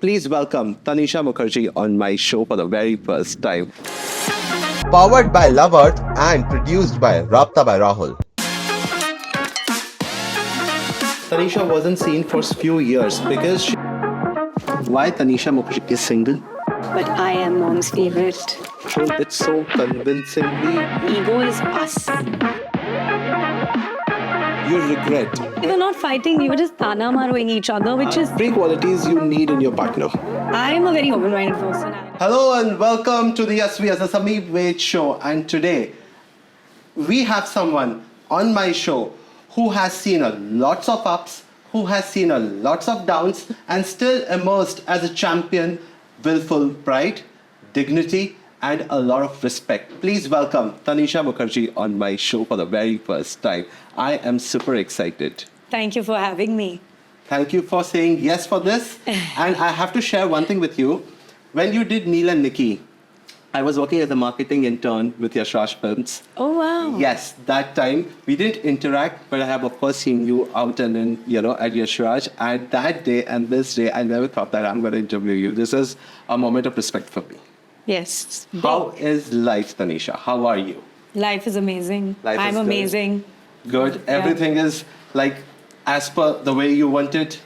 Please welcome TANISHAA Mukherji on my show for the very first time. Powered by Love Earth and produced by Rabta by Rahul. TANISHAA wasn't seen for a few years because why TANISHAA Mukherjii is single? But I am mom's favorite. Told it so convincingly. Ego is us. You regret We were not fighting, we were just tana maroing each other, which is. three qualities you need in your partner. I am a very open-minded person. Hello and welcome to the TSVS, the Sameep Ved show. And today we have someone on my show who has seen a lots of ups, who has seen a lots of downs, and still emerged as a champion with full pride, dignity, and a lot of respect. Please welcome TANISHAA Mukherjii on my show for the very first time. I am super excited. Thank you for having me. Thank you for saying yes for this. And I have to share one thing with you. When you did Neil and Nikki, I was working as a marketing intern with Yashraj Films. Oh, wow. Yes, that time we didn't interact, but I have of course seen you out and in, at Yashraj. And that day and this day, I never thought that I'm going to interview you. This is a moment of respect for me. Yes. How is life, TANISHAA? How are you? Life is amazing. Life I'm is good. amazing. Good. Everything is like as per the way you wanted.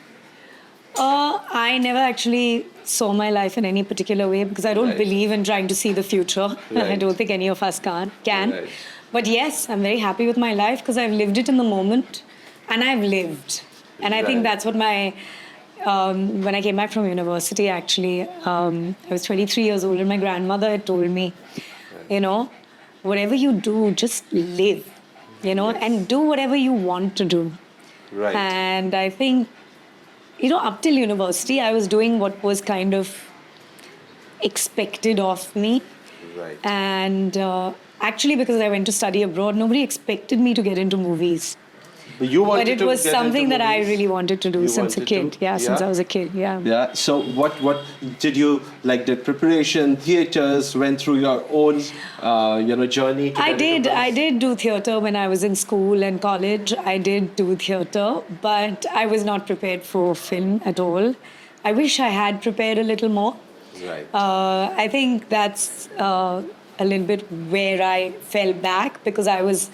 I never actually saw my life in any particular way because I don't Right. believe in trying to see the future. I Right. don't think any of us can. Right. But yes, I'm very happy with my life because I've lived it in the moment and I've lived. And I think Right. that's what my... when I came back from university, actually, I was 23 years old and my grandmother had told me, whatever you do, just live, and do whatever you want to do. Right. And I think, up till university, I was doing what was kind of expected of me. Right. And actually, because I went to study abroad, nobody expected me to get into movies. You wanted But it to was get something into that I movies? really wanted to do You since a wanted kid. to? Yeah, since Yeah? I was a kid. Yeah. Yeah. So what did you like? Did preparation, theaters, went through your own journey? To I get into did. I films? did do theatre when I was in school and college. I did do theatre, but I was not prepared for film at all. I wish I had prepared a little more. Right. I think that's a little bit where I fell back because I was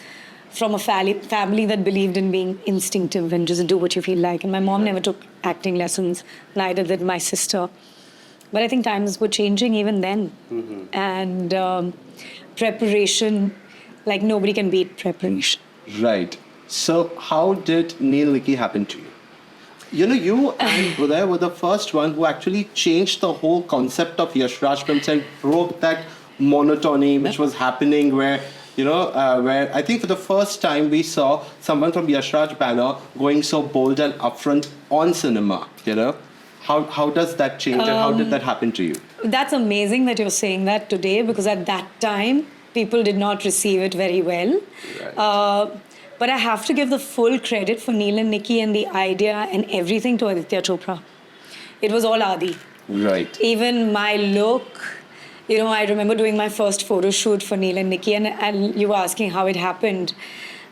from a family that believed in being instinctive and just do what you feel like. And my mom never took acting lessons, neither did my sister. But I think times were changing even then. And preparation, like nobody can beat preparation. Right. So how did Neil Nikki happen to you? You and Uday were the first one who actually changed the whole concept of Yashraj Films and broke that monotony which was happening where where I think for the first time we saw someone from Yashraj banner going so bold and upfront on cinema. How does that change and how did that happen to you? That's amazing that you're saying that today because at that time, people did not receive it very well. Right. But I have to give the full credit for Neil and Nikki and the idea and everything to Aditya Chopra. It was all Adi. Right. Even my look, I remember doing my first photo shoot for Neil and Nikki and you were asking how it happened.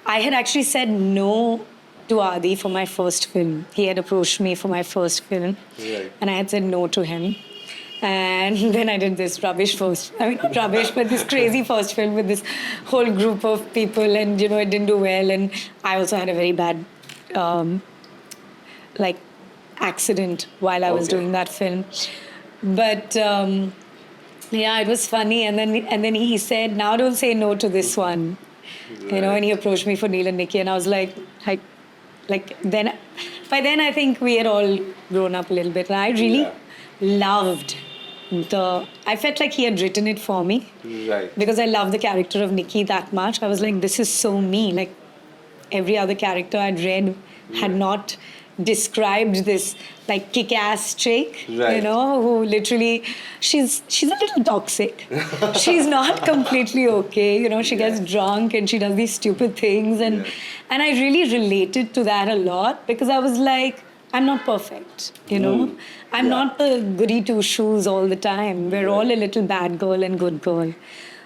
I had actually said no to Adi for my first film. He had approached me for my first film. Right. And I had said no to him. And then I did this rubbish not rubbish, but this crazy first film with this whole group of people and, it didn't do well. And I also had a very bad, accident while I was Okay. doing that film. But, yeah, it was funny. And then he said, now don't say no to this one. And he approached me for Neil and Nikki. And I was like then, by then I think we had all grown up a little bit. And I really loved I felt like he had written it for me. Right. Because I love the character of Nikki that much. I was like, this is so me. Like every other character I'd read had not described this kick-ass chick, Right. who literally, she's a little toxic. She's not completely okay. She gets drunk and she does these stupid things. And I really related to that a lot because I was like, I'm not perfect, I'm not the goody two-shoes all the time. We're all a little bad girl and good girl.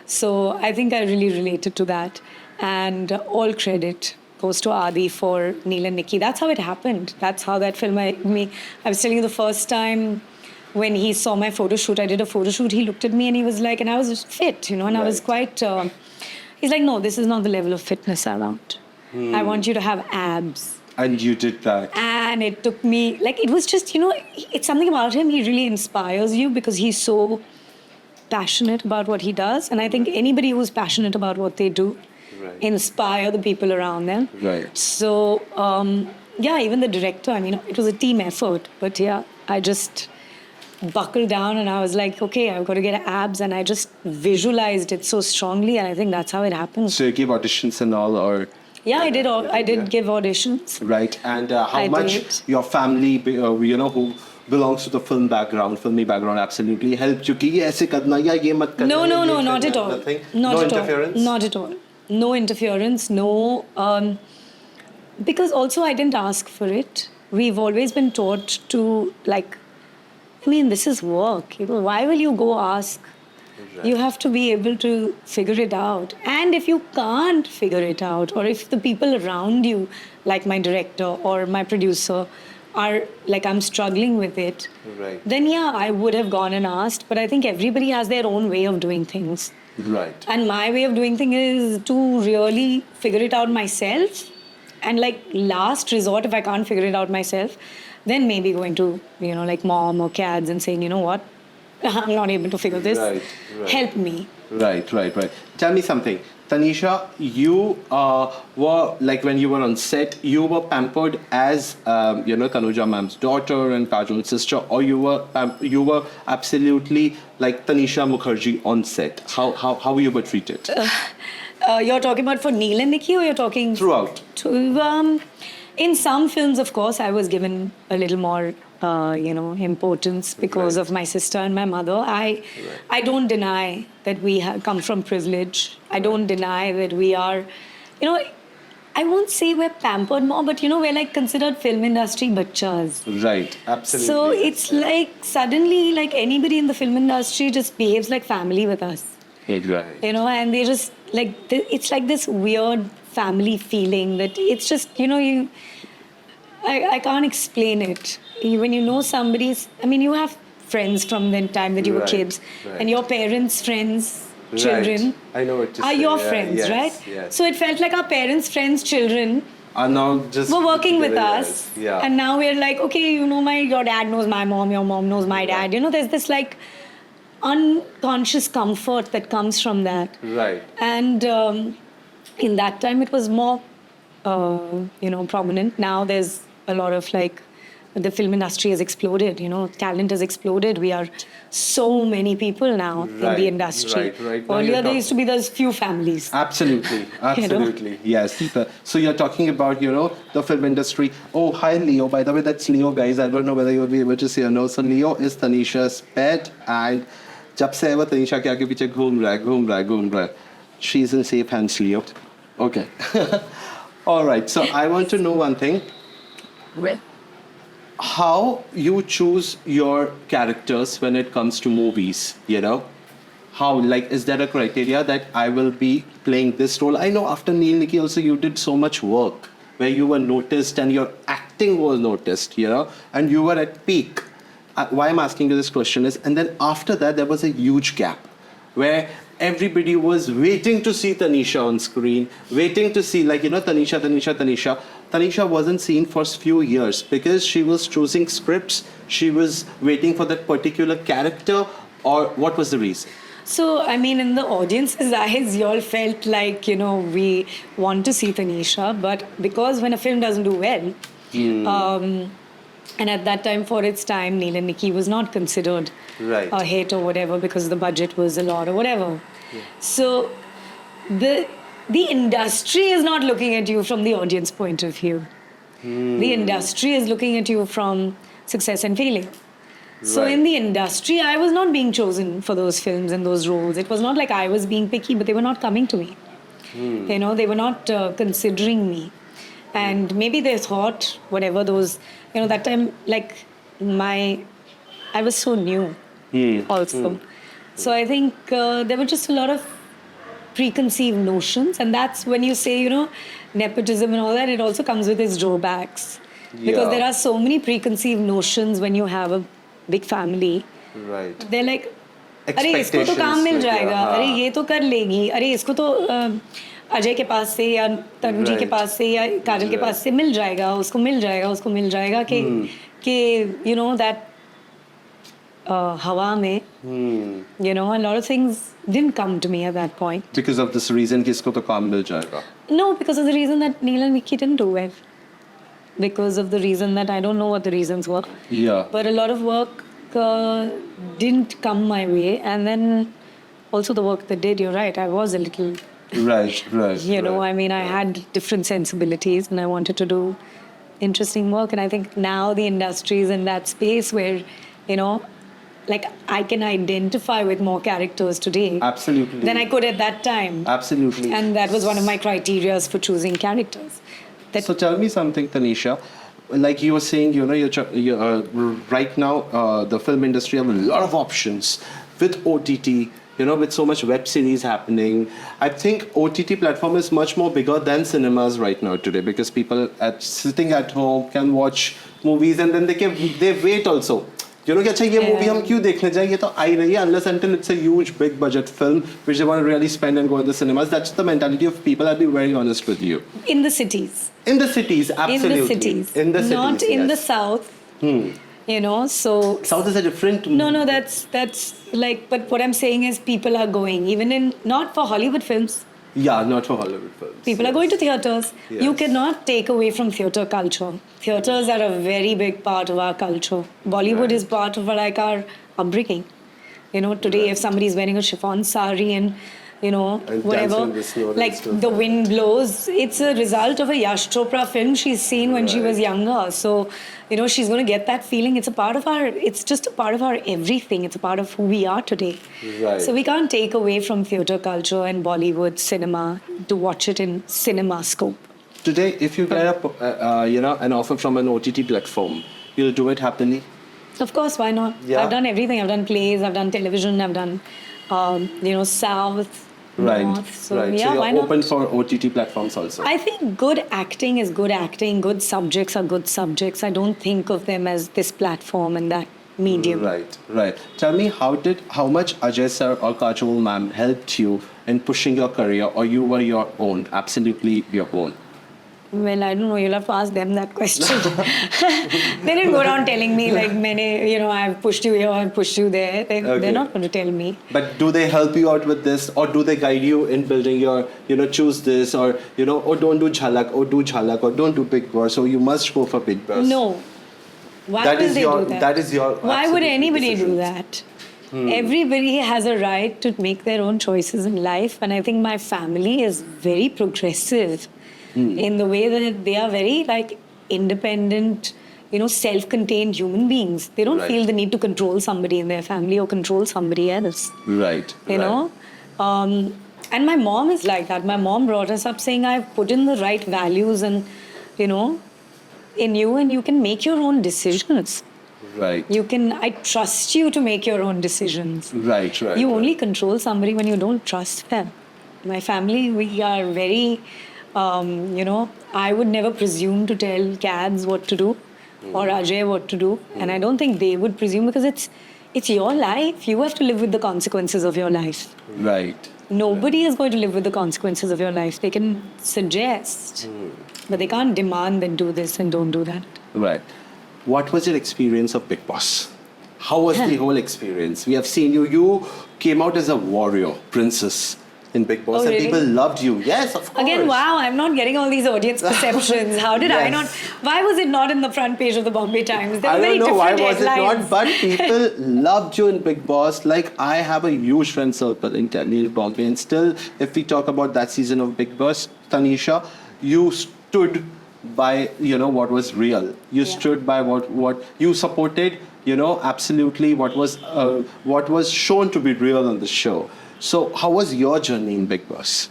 So I think I really related to that. And all credit goes to Adi for Neil and Nikki. That's how it happened. That's how that film I was telling you the first time when he saw my photo shoot, I did a photo shoot, he looked at me and he was like, and I was just fit, and I was quite, he's like, no, this is not the level of fitness I want. I want you to have abs. And you did that. And it took me, like, it was just, it's something about him, he really inspires you because he's so passionate about what he does. And I think anybody who's passionate about what they do inspire the people around them. Right. So, even the director, I mean, it was a team effort. But yeah, I just buckled down and I was like, okay, I've got to get abs. And I just visualized it so strongly. And I think that's how it happened. So you gave auditions and all, or? Yeah, I did. I did give auditions. Right. And how I much did. your family, who belongs to the filmy background, absolutely helped you? Ki ye aise karna ya ye mat karna. No, not at all. Nothing? Not no at interference? all. Not at all. No interference. No. Because also I didn't ask for it. We've always been taught to this is work. Why will you go ask? You have to be able to figure it out. And if you can't figure it out, or if the people around you, like my director or my producer, are like, I'm struggling with it, then yeah, I would have gone and asked. But I think everybody has their own way of doing things. Right. And my way of doing things is to really figure it out myself. And last resort, if I can't figure it out myself, then maybe going to, mom or CADs and saying, you know what? I'm not able to figure this. Right. Help me. Right. Tell me something. Tanisha, you were, when you were on set, you were pampered as, Tanuja ma'am's daughter and Kajol's sister, or you were absolutely like Tanisha Mukherjee on set. How you were treated? You're talking about for Neil and Nikki, or you're talking... Throughout. In some films, of course, I was given a little more, importance because of my sister and my mother. I don't deny that we come from privilege. I don't deny that we are, I won't say we're pampered more, but we're considered film industry bachas. Right, absolutely. So it's suddenly anybody in the film industry just behaves like family with us. Right. And they just it's like this weird family feeling that it's just, I can't explain it. When you know somebody's, you have friends from the time that you were kids, and your parents' friends, children, I know what are your friends, right? Yes. So it felt like our parents' friends' children are now just were working with us. Yeah. And now we're like, okay, your dad knows my mom, your mom knows my dad. There's this unconscious comfort that comes from that. Right. And in that time, it was more, prominent. Now there's a lot of the film industry has exploded. Talent has exploded. We are so many people now in the industry. Right. Earlier, there used to be those few families. Absolutely. Yes. So you're talking about, the film industry. Oh, hi, Leo. By the way, that's Leo, guys. I don't know whether you'll be able to see or no. So Leo is Tanisha's pet, and जब से वो तनिषा के आगे पीछे घूम रहा है. She's in safe hands, Leo. Okay. All right. So I want to know one thing. Well, how you choose your characters when it comes to movies, How, is there a criteria that I will be playing this role? I know after Neil, Nikki also you did so much work where you were noticed and your acting was noticed, and you were at peak. Why I'm asking you this question is, and then after that, there was a huge gap where everybody was waiting to see Tanisha on screen, waiting to see, Tanisha. Tanisha wasn't seen for a few years because she was choosing scripts, she was waiting for that particular character, or what was the reason? So, in the audience's eyes, you all felt like, we want to see Tanisha, but because when a film doesn't do well, and at that time, for its time, Neil and Nikki was not considered a hit or whatever because the budget was a lot or whatever. Yeah. So, the industry is not looking at you from the audience point of view. The industry is looking at you from success and failure. So in the industry, I was not being chosen for those films and those roles. It was not like I was being picky, but they were not coming to me. They were not considering me. And maybe they thought, whatever those, that time, I was so new also. So I think there were just a lot of preconceived notions. And that's when you say, nepotism and all that, it also comes with its drawbacks. Because there are so many preconceived notions when you have a big family. Right. They're like, अरे इसको तो काम मिल जाएगा, अरे ये तो कर लेगी, अरे इसको तो अजय के पास से या तनु जी के Right. पास से या काजल के पास से मिल जाएगा, उसको मिल जाएगा, उसको मिल जाएगा कि you know that हवा में, you know, a lot of things didn't come to me at that point. Because of this reason कि इसको तो काम मिल जाएगा. No, because of the reason that Neil and Nikki didn't do well. Because of the reason that I don't know what the reasons were. Yeah. But a lot of work didn't come my way. And then also the work that did, you're right, I was a little, Right. you know, I mean, I had different sensibilities and I wanted to do interesting work. And I think now the industry is in that space where, you know, like I can identify with more characters today Absolutely. than I could at that time. Absolutely. And that was one of my criterias for choosing characters. That So tell me something, Tanisha. Like you were saying, you know, right now the film industry have a lot of options with OTT. You know, with so much web series happening, I think OTT platform is much more bigger than cinemas right now today because people sitting at home can watch movies and then they wait also. You know, कि अच्छा ये movie हम क्यों देखने जाए, ये तो आई रही है, unless until it's a huge big budget film which they want to really spend and go to the cinemas. That's the mentality of people. I'll be very honest with you. in the cities. In the cities, absolutely. In the cities. In the cities, Not in the yes. south. You know, so South is a different. no, that's like, but what I'm saying is people are going, even in, not for Hollywood films, Yeah, not for Hollywood films. people are going to theatres. Yes. You cannot take away from theatre culture. Theatres are a very big part of our culture. Bollywood is part of like our upbringing. You know, today if somebody's wearing a chiffon sari and, you know, And whatever, dancing in the snow and like stuff. the wind blows, it's a result of a Yash Chopra film she's seen when she was younger. So, you know, she's going to get that feeling. It's a part of our, it's just a part of our everything. It's a part of who we are today. Right. So we can't take away from theatre culture and Bollywood cinema to watch it in cinema scope. Today, if you get you know, an offer from an OTT platform, you'll do it happily. Of course, why not? Yeah. I've done everything. I've done plays, I've done television, I've done, you know, South, North. So right. yeah, so why you're not? open for OTT platforms also. I think good acting is good acting. Good subjects are good subjects. I don't think of them as this platform and that medium. Right. Tell me, how much Ajay sir or Kajol ma'am helped you in pushing your career, or you were your own, absolutely your own? Well, I don't know. You'll have to ask them that question. They didn't go around telling me like, many, you know, I've pushed you here, I've pushed you there. They're not going to tell me. But do they help you out with this, or do they guide you in building your, you know, choose this, or, you know, or don't do Jhalak, or do Jhalak, or don't do Big Boss, so you must go for Big Boss? No. Why That would is they your- do that? that is your Why would absolute anybody do decisions. that? Everybody has a right to make their own choices in life, and I think my family is very progressive in the way that they are very like independent, you know, self-contained human beings. They don't Right. feel the need to control somebody in their family or control somebody else. Right. You know, and my mom is like that. My mom brought us up saying, I've put in the right values and, you know, in you, and you can make your own decisions. Right. I trust you to make your own decisions. Right. You only control somebody when you don't trust them. My family, we are very, you know, I would never presume to tell Kads what to do or Ajay what to do. And I don't think they would presume, because it's your life. You have to live with the consequences of your life. Right. Nobody is going to live with the consequences of your life. They can suggest, but they can't demand and do this and don't do that. Right. What was your experience of Big Boss? How was the whole experience? We have seen you. You came out as a warrior, princess in Big Boss, Oh, and really? people loved you. Yes, of course. Again, wow, I'm not getting all these audience perceptions. How did I Yes. not? Why was it not in the front page of the Bombay Times? There I were very don't know why different was it headlines. not, but people loved you in Big Boss. Like, I have a huge friend circle in Delhi, Bombay, and still, if we talk about that season of Big Boss, Tanisha, you stood by, you know, what was real. You stood by what you supported, you know, absolutely what was shown to be real on the show. So how was your journey in Big Boss?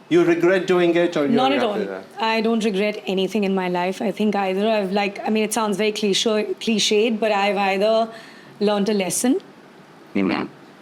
You regret doing it, or you're Not at happy all. with that? I don't regret anything in my life. I think either I've it sounds very cliched, but I've either learned a lesson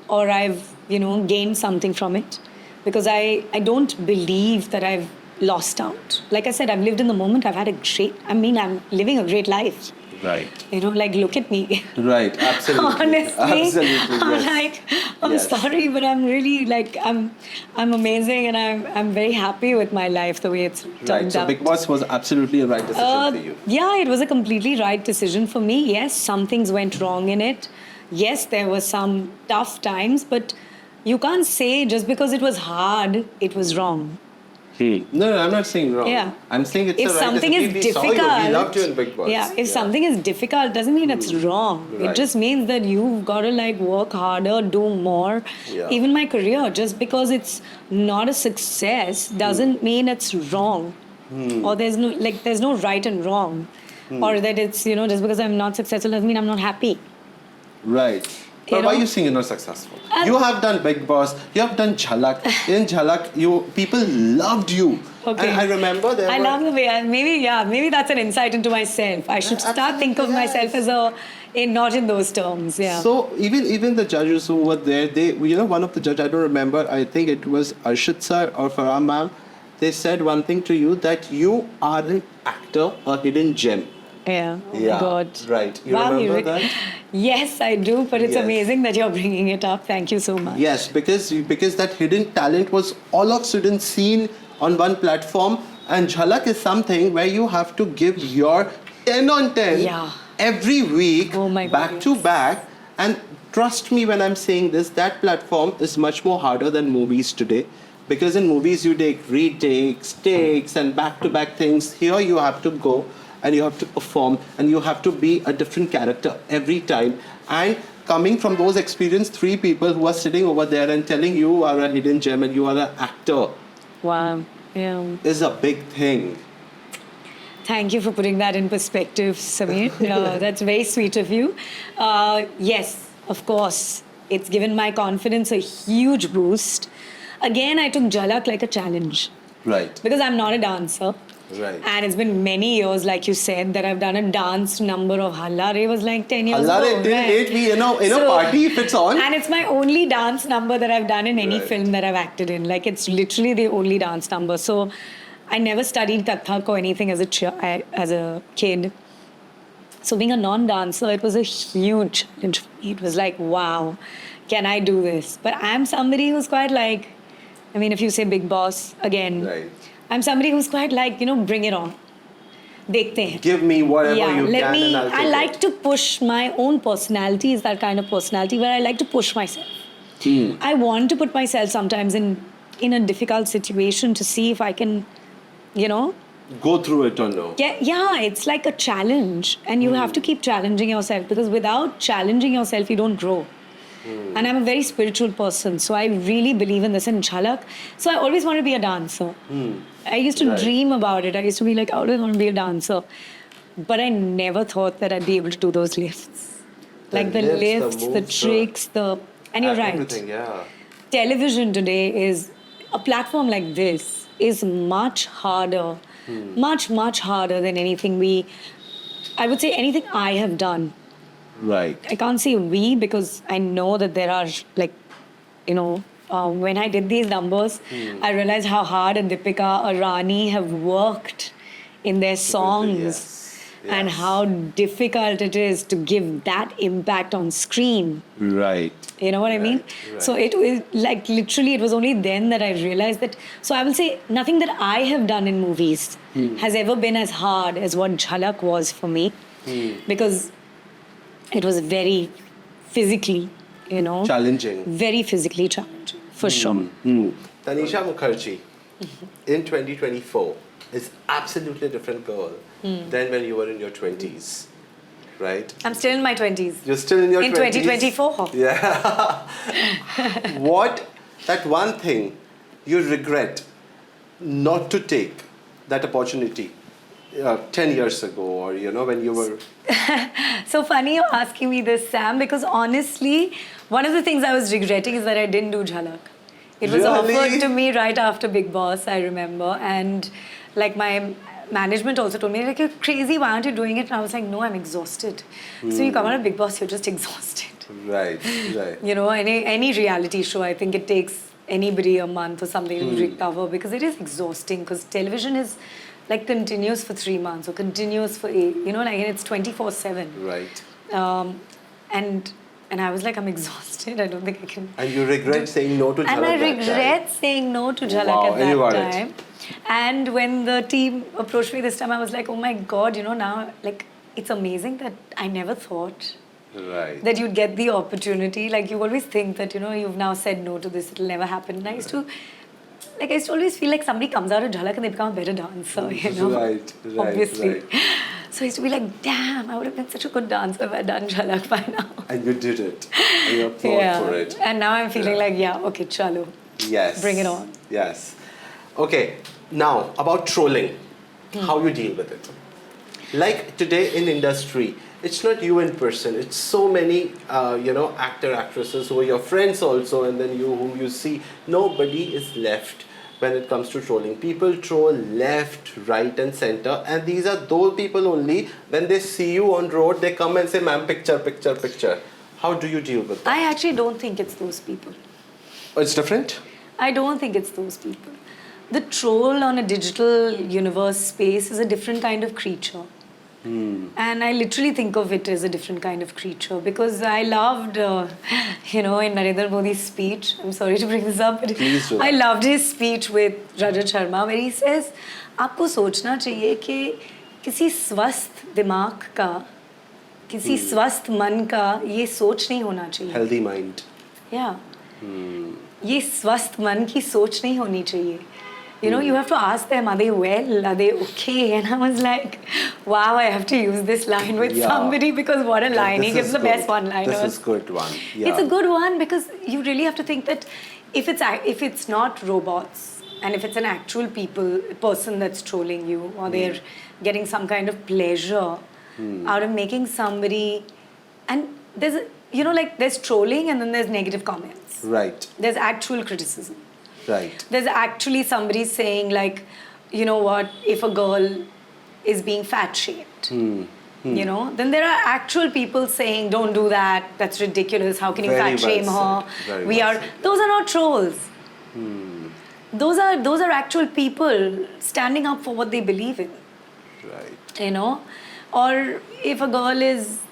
or I've, you know, gained something from it. Because I don't believe that I've lost out. Like I said, I've lived in the moment. I'm living a great life. Right. You know, like, look at me. Right. Absolutely. Honestly, Absolutely. I'm Yes. like, I'm Yes. sorry, but I'm really like, I'm amazing, and I'm very happy with my life the way it's Right. turned So out. Big Boss was absolutely a right decision for you. Yeah, it was a completely right decision for me. Yes, some things went wrong in it. Yes, there were some tough times, but you can't say just because it was hard, it was wrong. No, I'm not saying wrong. Yeah. I'm saying it's If a right something decision. is We saw you. difficult, We loved you in Big Boss. yeah, if something is difficult, doesn't mean it's wrong. Right. It just means that you've got to like work harder, do more. Yeah. Even my career, just because it's not a success doesn't mean it's wrong. Or there's no right and wrong. Or that it's, you know, just because I'm not successful doesn't mean I'm not happy. Right. You But why know? are you saying you're not successful? You have done Big Boss. You have done Jhalak. In Jhalak, people loved you. Okay. And I remember I love the way maybe that's an insight into myself. I should start think of absolutely, myself yes. as not in those terms. Yeah. So even the judges who were there, one of the judges, I don't remember, I think it was Arshad sir or Farah ma'am, they said one thing to you, that you are an actor, a hidden gem. Yeah. Oh Yeah, my God. right. You Wow, remember that? Yes, I do. But it's Yes. amazing that you're bringing it up. Thank you so much. Yes, because that hidden talent was all of a sudden seen on one platform, and Jhalak is something where you have to give your 10 on 10 Yeah. every week, Oh my God, back to yes. back. And trust me when I'm saying this, that platform is much more harder than movies today. Because in movies you take retakes, takes, and back to back things. Here you have to go and you have to perform and you have to be a different character every time. And coming from those experience, 3 people who are sitting over there and telling you are a hidden gem and you are an actor Wow. Yeah. is a big thing. Thank you for putting that in perspective, Sameer. That's very sweet of you. Yes, of course. It's given my confidence a huge boost. Again, I took Jhalak like a challenge. Right. Because I'm not a dancer. Right. And it's been many years, like you said, that I've done a dance number of Halla Re was like 10 years Allah ago. till right? date we in a party if it's on. And it's my only dance number that I've done in any Right. film that I've acted in. Like, it's literally the only dance number. So I never studied Kathak or anything as a kid. So being a non-dancer, it was a huge challenge for me. It was like, wow, can I do this? But I'm somebody who's quite like, I mean, if you say Big Boss, again, Right. I'm somebody who's quite like, bring it on. Dekhte hain. Give me whatever you let can me. and I'll take I like it. to push my own personality. Is that kind of personality where I like to push myself. I want to put myself sometimes in a difficult situation to see if I can, Go through it or no. yeah. It's like a challenge, and you have to keep challenging yourself, because without challenging yourself, you don't grow. And I'm a very spiritual person, so I really believe in this in Jhalak. So I always wanted to be a dancer. I used to Right. dream about it. I used to be like, I always want to be a dancer. But I never thought that I'd be able to do those lifts. Like the lifts, the lifts, the moves, tricks, and you're right. Everything, yeah. Television today is, a platform like this is much harder, much harder than anything I would say anything I have done. Right. I can't say we, because I know that there are when I did these numbers, I realized how hard Deepika or Rani have worked in their songs. Yes. And Yes. how difficult it is to give that impact on screen. Right. You know what I mean? Right. So it was like literally, it was only then that I realized that. So I will say nothing that I have done in movies has ever been as hard as what Jhalak was for me, because it was very physically, Challenging. very physically challenging for sure. Tanisha Mukherjee in 2024 is absolutely a different girl than when you were in your 20s. Right? I'm still in my 20s. You're still in your In 20s. 2024. Yeah. That one thing you regret not to take that opportunity 10 years ago, or when you were... So funny you're asking me this, Sam, because honestly, one of the things I was regretting is that I didn't do Jhalak. It was Really? offered to me right after Big Boss, I remember. And like my management also told me, like, you're crazy, why aren't you doing it? And I was like, no, I'm exhausted. So you come out of Big Boss, you're just exhausted. Right. Any reality show, I think it takes anybody a month or something to recover, because it is exhausting, because television is like continuous for 3 months or continuous for 8, you know, like, and it's 24/7. Right. And I was like, I'm exhausted. I don't think I can. And you regret saying no to Jhalak And I that regret saying no to Jhalak Wow, at and you that got it. time. And when the team approached me this time, I was like, oh my God, you know, now, like, it's amazing that I never thought time. Right. that you'd get the opportunity. Like, you always think that, you know, you've now said no to this, it'll never happen. And I used to always feel like somebody comes out of Jhalak and they become a better dancer, you know? Right, Obviously. right. So I used to be like, damn, I would have been such a good dancer if I'd done Jhalak by now. And you did it. And you applaud for it. And now I'm feeling like, yeah, okay, chalo. Yes. Bring it on. Yes. Okay. Now, about trolling. How you deal with it. Like today in industry, it's not you in person. It's so many, actor, actresses who are your friends also, and then you whom you see. Nobody is left when it comes to trolling. People troll left, right, and center, and these are those people only. When they see you on road, they come and say, "Ma'am, picture, picture, picture." How do you deal with that? I actually don't think it's those people. Oh, it's different. I don't think it's those people. The troll on a digital universe space is a different kind of creature. And I literally think of it as a different kind of creature because I loved, in Narendra Modi's speech, I'm sorry to bring this up, but Please do that. I loved his speech with Rajat Sharma where he says, आपको सोचना चाहिए कि किसी स्वस्थ दिमाग का, किसी स्वस्थ मन का ये सोच नहीं होना चाहिए. Healthy mind. Yeah. ये स्वस्थ मन की सोच नहीं होनी चाहिए. You know, you have to ask them, are they well? Are they okay? And I was like, wow, I have to use this line with somebody because what a line. He gives the best one-liners. This is good one. Yeah. It's a good one because you really have to think that if it's not robots and if it's an actual person that's trolling you or they're getting some kind of pleasure out of making somebody, and there's trolling and then there's negative comments. Right. There's actual criticism. Right. There's actually somebody saying like, you know what, if a girl is being fat-shamed, you know, then there are actual people saying, don't do that, that's ridiculous, how can you fat-shame her? Those are not trolls. Those are actual people standing up for what they believe in. Right. You know? Or if a girl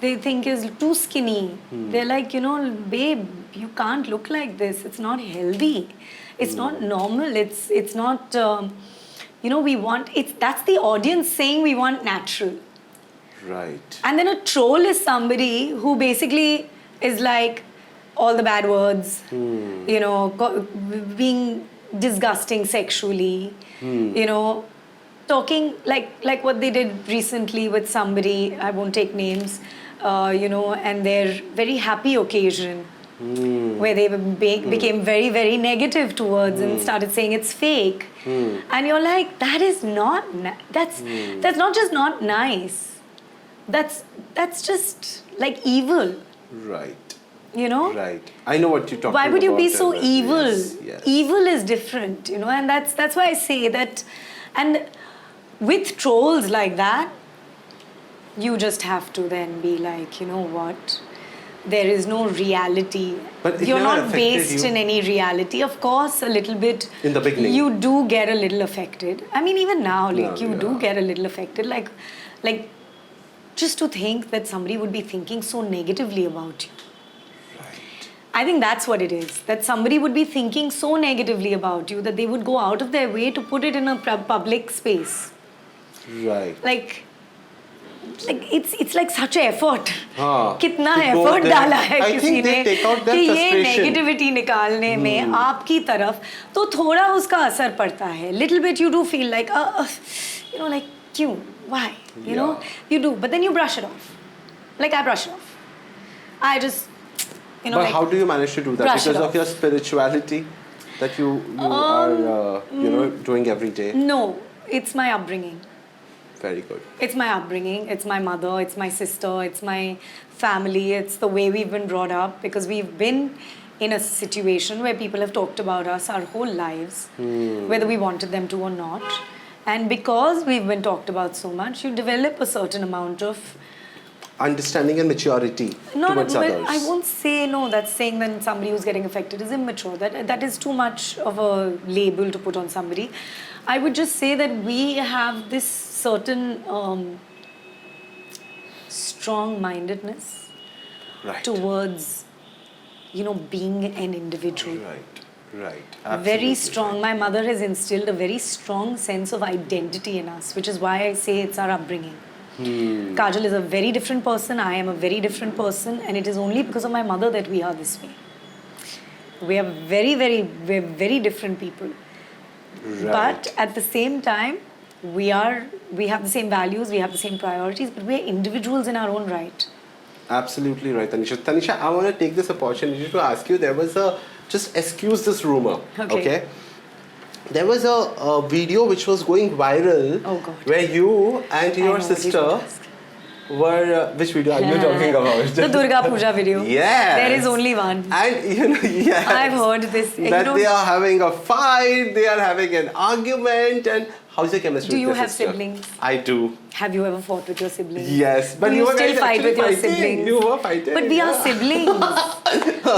they think is too skinny, they're like, you know, babe, you can't look like this. It's not healthy. It's not normal. It's not, that's the audience saying we want natural. Right. And then a troll is somebody who basically is like all the bad words, you know, being disgusting sexually, you know, talking like what they did recently with somebody, I won't take names, and their very happy occasion where they became very, very negative towards and started saying it's fake. And you're like, that is not, that's not just not nice. That's just like evil. Right. You know? Right. I know what you're talking about. Why would you be so Emma. evil? Yes. Evil is different, you know, and that's why I say that. And with trolls like that, you just have to then be like, you know what? There is no reality. But it You're never not affected based you? in any reality. Of course, a little bit. In the beginning. You do get a little affected. I mean, even now, like, No, you do yeah. get a little affected. Like, just to think that somebody would be thinking so negatively about you. Right. I think that's what it is. That somebody would be thinking so negatively about you that they would go out of their way to put it in a public space. Right. Like it's like such an effort. हाँ, कितना to go effort there. डाला है I किसी think they ने take out that कि ये frustration. negativity निकालने में आपकी तरफ तो थोड़ा उसका असर पड़ता है. Little bit you do feel like you know, like क्यों? Why? You know, you do, but then you brush it off. Like I brush it off. I just, you know. But like, how do you manage to do that? brush it Because of off. your spirituality that you are doing every day. No, it's my upbringing. Very good. It's my upbringing, it's my mother, it's my sister, it's my family, it's the way we've been brought up because we've been in a situation where people have talked about us our whole lives, whether we wanted them to or not. And because we've been talked about so much, you develop a certain amount of understanding and maturity No, towards but others. I won't say no. That's saying when somebody who's getting affected is immature. That is too much of a label to put on somebody. I would just say that we have this certain strong-mindedness Right. towards, being an individual. Right. Right. Very Absolutely strong. right. My mother has instilled a very strong sense of identity in us, which is why I say it's our upbringing. Kajal is a very different person. I am a very different person, and it is only because of my mother that we are this way. We are we're very different people. Right. But at the same time, we have the same values, we have the same priorities, but we are individuals in our own right. Absolutely right, Tanisha. Tanisha, I want to take this opportunity to ask you. There was just excuse this rumor. Okay. There was a video which was going viral. Oh, God. Where you and I your know what sister you're gonna ask. were. Which video are you talking about? The Durga Puja video. Yes. There is only one. And yes. I've heard this. That they are having a fight, they are having an argument, and how's your chemistry Do with you your have sister? siblings? I do. Have you ever fought with your siblings? Yes, but Do you you were still guys fight actually with your fighting. siblings? You were fighting. But we are yeah. siblings.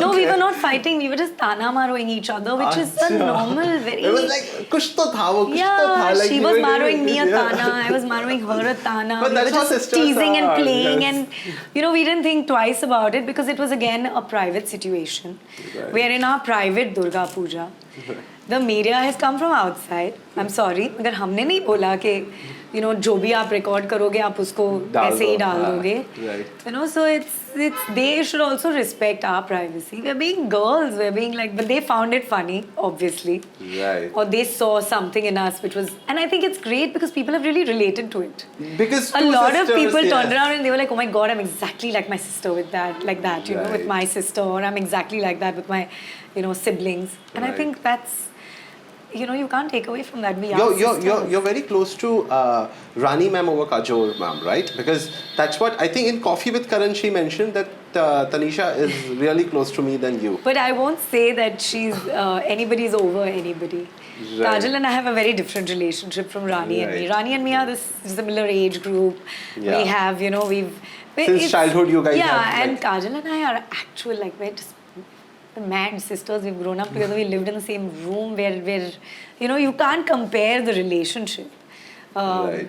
No, we were not fighting. We were just tana maroing each other, which is a Acha. normal, very... It was like, kuch to tha, wo kuch to tha. Yeah, Like she we was were doing marrowing me a this, yeah. tana, I was marrowing her a tana. But We that's were how just sisters teasing and are, playing, yes. and we didn't think twice about it because it was again a private situation. Right. We are in our private Durga Puja. The media has come from outside. I'm sorry, मगर हमने नहीं बोला कि जो भी आप record करोगे आप उसको ऐसे ही डाल दोगे. Right. So it's they should also respect our privacy. We're being girls. We're being like, but they found it funny, obviously. Right. Or they saw something in us which was, and I think it's great because people have really related to it. Because A two lot of sisters, people yes. turned around and they were like, oh my God, I'm exactly like my sister with that, like that, with Right. my sister, or I'm exactly like that with my, siblings. And I Right. think that's, you can't take away from that. We are sisters. You're very close to Rani ma'am over Kajol ma'am, right? Because that's what I think in Coffee with Karan she mentioned that Tanisha is really close to me than you. But I won't say that she's anybody's over anybody. Right. Kajal and I have a very different relationship from Rani and me. Right. Rani and me are this similar age group. Yeah. We have, Since it's- childhood you guys yeah, have, and Kajal and I are actual, we're just the mad sisters. We've grown up together. We lived in the same room where you can't compare the relationship. Right.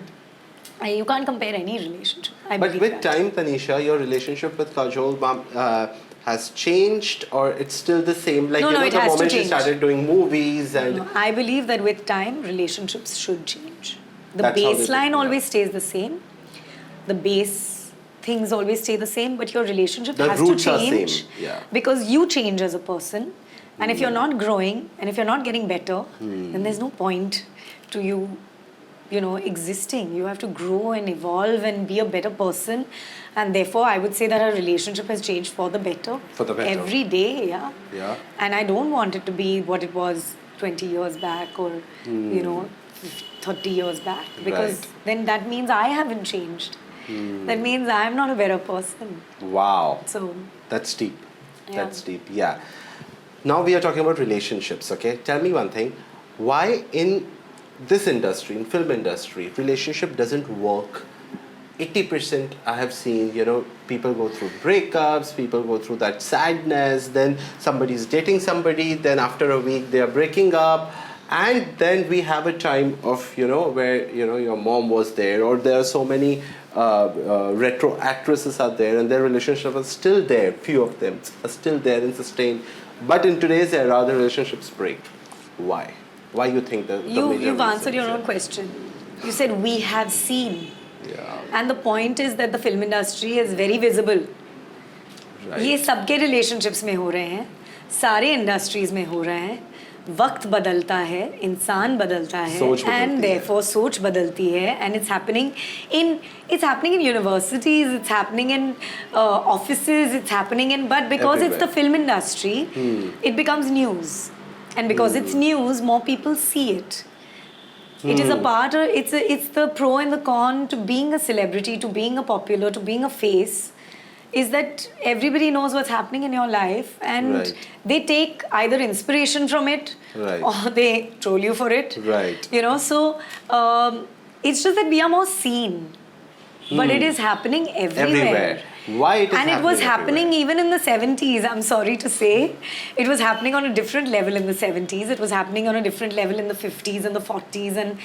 You can't compare any relationship. I But believe with that. time, Tanisha, your relationship with Kajol ma'am has changed, or it's still the same? Like No, it the has to moment she change. started doing movies and No, I believe that with time, relationships should change. The That's how they do, baseline yeah. always stays the same. The base things always stay the same, but your relationship The has to roots are change same, yeah. because you change as a person. And if you're not growing and if you're not getting better, then there's no point to you, existing. You have to grow and evolve and be a better person. And therefore, I would say that our relationship has changed for the better. For the better. Every day, yeah. Yeah. And I don't want it to be what it was 20 years back or, 30 years back. Because Right. then that means I haven't changed. That means I'm not a better person. wow. So, That's deep. Yeah. That's deep. Yeah. Now we are talking about relationships, okay? Tell me one thing. Why in this industry, in film industry, relationship doesn't work? 80% I have seen, people go through breakups, people go through that sadness, then somebody's dating somebody, then after a week they are breaking up. And then we have a time of, where, your mom was there, or there are so many retro actresses are there, and their relationship is still there. Few of them are still there and sustained. But in today's era, the relationships break. Why? Why you think that? you've answered your own question. You said we have seen. Yeah. And the point is that the film industry is very visible. Right. ये सबके relationships में हो रहे हैं, सारे industries में हो रहे हैं. वक्त बदलता है, इंसान बदलता है, सोच बदलती and है. therefore सोच बदलती है, and it's happening in universities, it's happening in offices, it's happening in, but because it's the Everywhere. film industry, it becomes news, and because it's news, more people see it. It is a part of, it's the pro and the con to being a celebrity, to being a popular, to being a face, is that everybody knows what's happening in your life and Right. they take either inspiration from it Right. or they troll you for it. Right. So it's just that we are more seen. but it is happening everywhere. Everywhere. Why it is And it was happening everywhere? even in the 70s, I'm sorry to say. It was happening on a different level in the 70s. It was happening on a different level in the 50s and the 40s. And,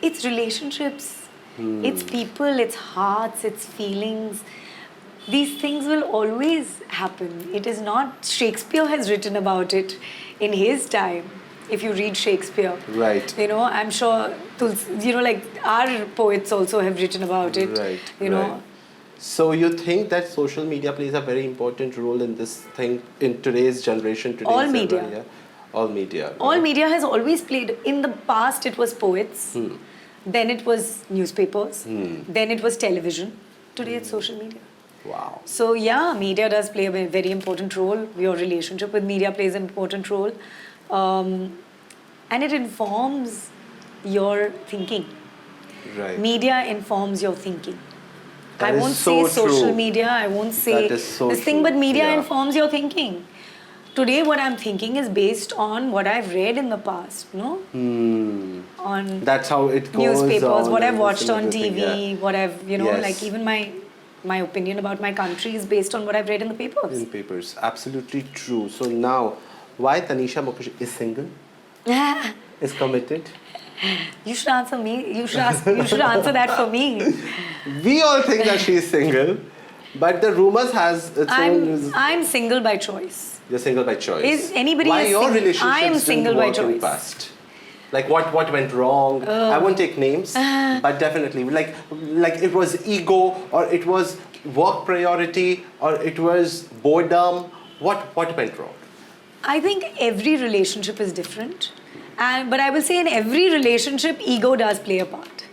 it's relationships. It's people, it's hearts, it's feelings. These things will always happen. It is not... Shakespeare has written about it in his time. If you read Shakespeare. Right. I'm sure, like our poets also have written about it. Right. Right. So you think that social media plays a very important role in this thing in today's generation? Today's All media. era, yeah? All media. All right? media has always played. In the past, it was poets. Then it was newspapers. Then it was television. Today, it's social media. Wow. So yeah, media does play a very important role. Your relationship with media plays an important role. And it informs your thinking. Right. Media informs your thinking. That I is won't so say social true. media, I won't say That is so this thing, true. but media Yeah. informs your thinking. Today, what I'm thinking is based on what I've read in the past, no? On That's how it goes. newspapers, on what I've and watched on everything, TV, yeah. what I've, Yes. like even my opinion about my country is based on what I've read in the papers. In papers, absolutely true. So now, why Tanisha Mukherjee is single? Is committed? You should answer me. You should answer that for me. We all think that she is single, but the rumors has its own. I'm single by choice. You're single by choice. Is anybody Why is your single? relationships I am didn't single by work in choice. past? Like what went wrong? I won't take names, but definitely like it was ego, or it was work priority, or it was boredom. What went wrong? I think every relationship is different. But I will say in every relationship, ego does play a part.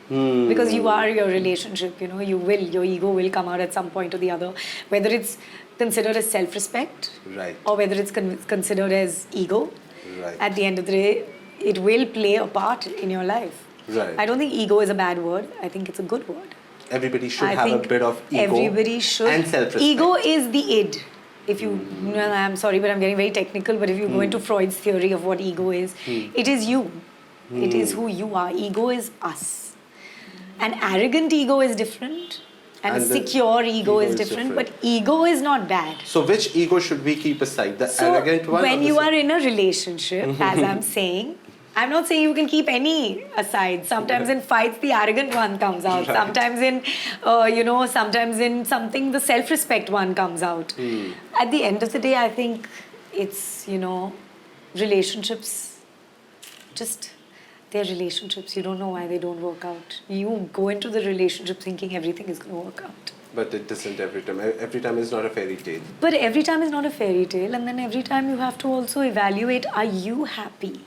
Because you are your relationship, your ego will come out at some point or the other. Whether it's considered as self-respect, Right. or whether it's considered as ego, Right. at the end of the day, it will play a part in your life. Right. I don't think ego is a bad word. I think it's a good word. Everybody should I have a think bit of ego. Everybody should. And self-respect. Ego is the id. If you, I'm sorry, but I'm getting very technical. But if you go into Freud's theory of what ego is, it is you. It is who you are. Ego is us. An arrogant ego is different, and a And the secure ego is different. But ego is not bad. So which ego should we keep aside? The So arrogant one? when or the you are in a relationship, as I'm saying, I'm not saying you can keep any aside. Sometimes in fights, the arrogant one comes out. Right. Sometimes in, sometimes in something, the self-respect one comes out. At the end of the day, I think it's, relationships, they're relationships. You don't know why they don't work out. You go into the relationship thinking everything is going to work out. But it doesn't every time. Every time is not a fairy tale. But every time is not a fairy tale. And then every time you have to also evaluate, are you happy?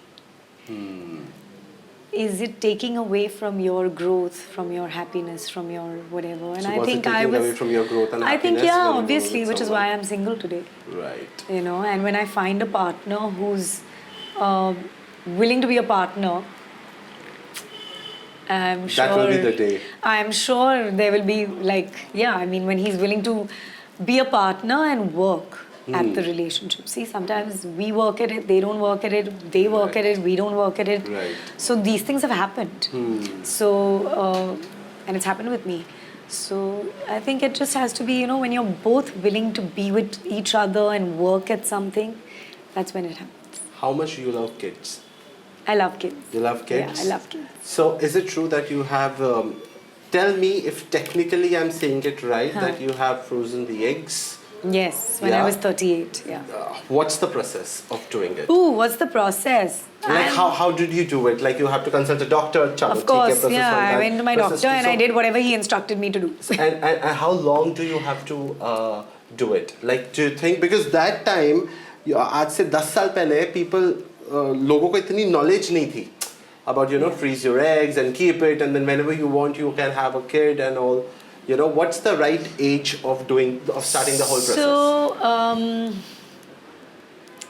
Is it taking away from your growth, from your happiness, from your whatever? And So I was think it I taking was. away from your growth and I think happiness when you were obviously, with which is someone? why I'm single today. Right. And when I find a partner who's willing to be a partner, I'm sure. That will be the day. I'm sure there will be when he's willing to be a partner and work at the relationship. See, sometimes we work at it, they don't work at it, they work at it, we don't work at it. Right. So these things have happened. So, and it's happened with me. So I think it just has to be, when you're both willing to be with each other and work at something, that's when it happens. How much you love kids? I love kids. You love kids? Yeah, I love kids. So is it true that you have, tell me if technically I'm saying it right, that you have frozen the eggs? Yes, when Yeah. I was 38, yeah. What's the process of doing it? Ooh, what's the process? Like how did you do it? Like you have to consult a doctor? Of course, yeah. I went to my doctor and I did whatever he instructed me to do. And how long do you have to do it? Like, do you think, because that time, आज से 10 साल पहले people लोगों को इतनी knowledge नहीं थी about freeze your eggs and keep it, and then whenever you want you can have a kid and all. What's the right age of starting the whole process? So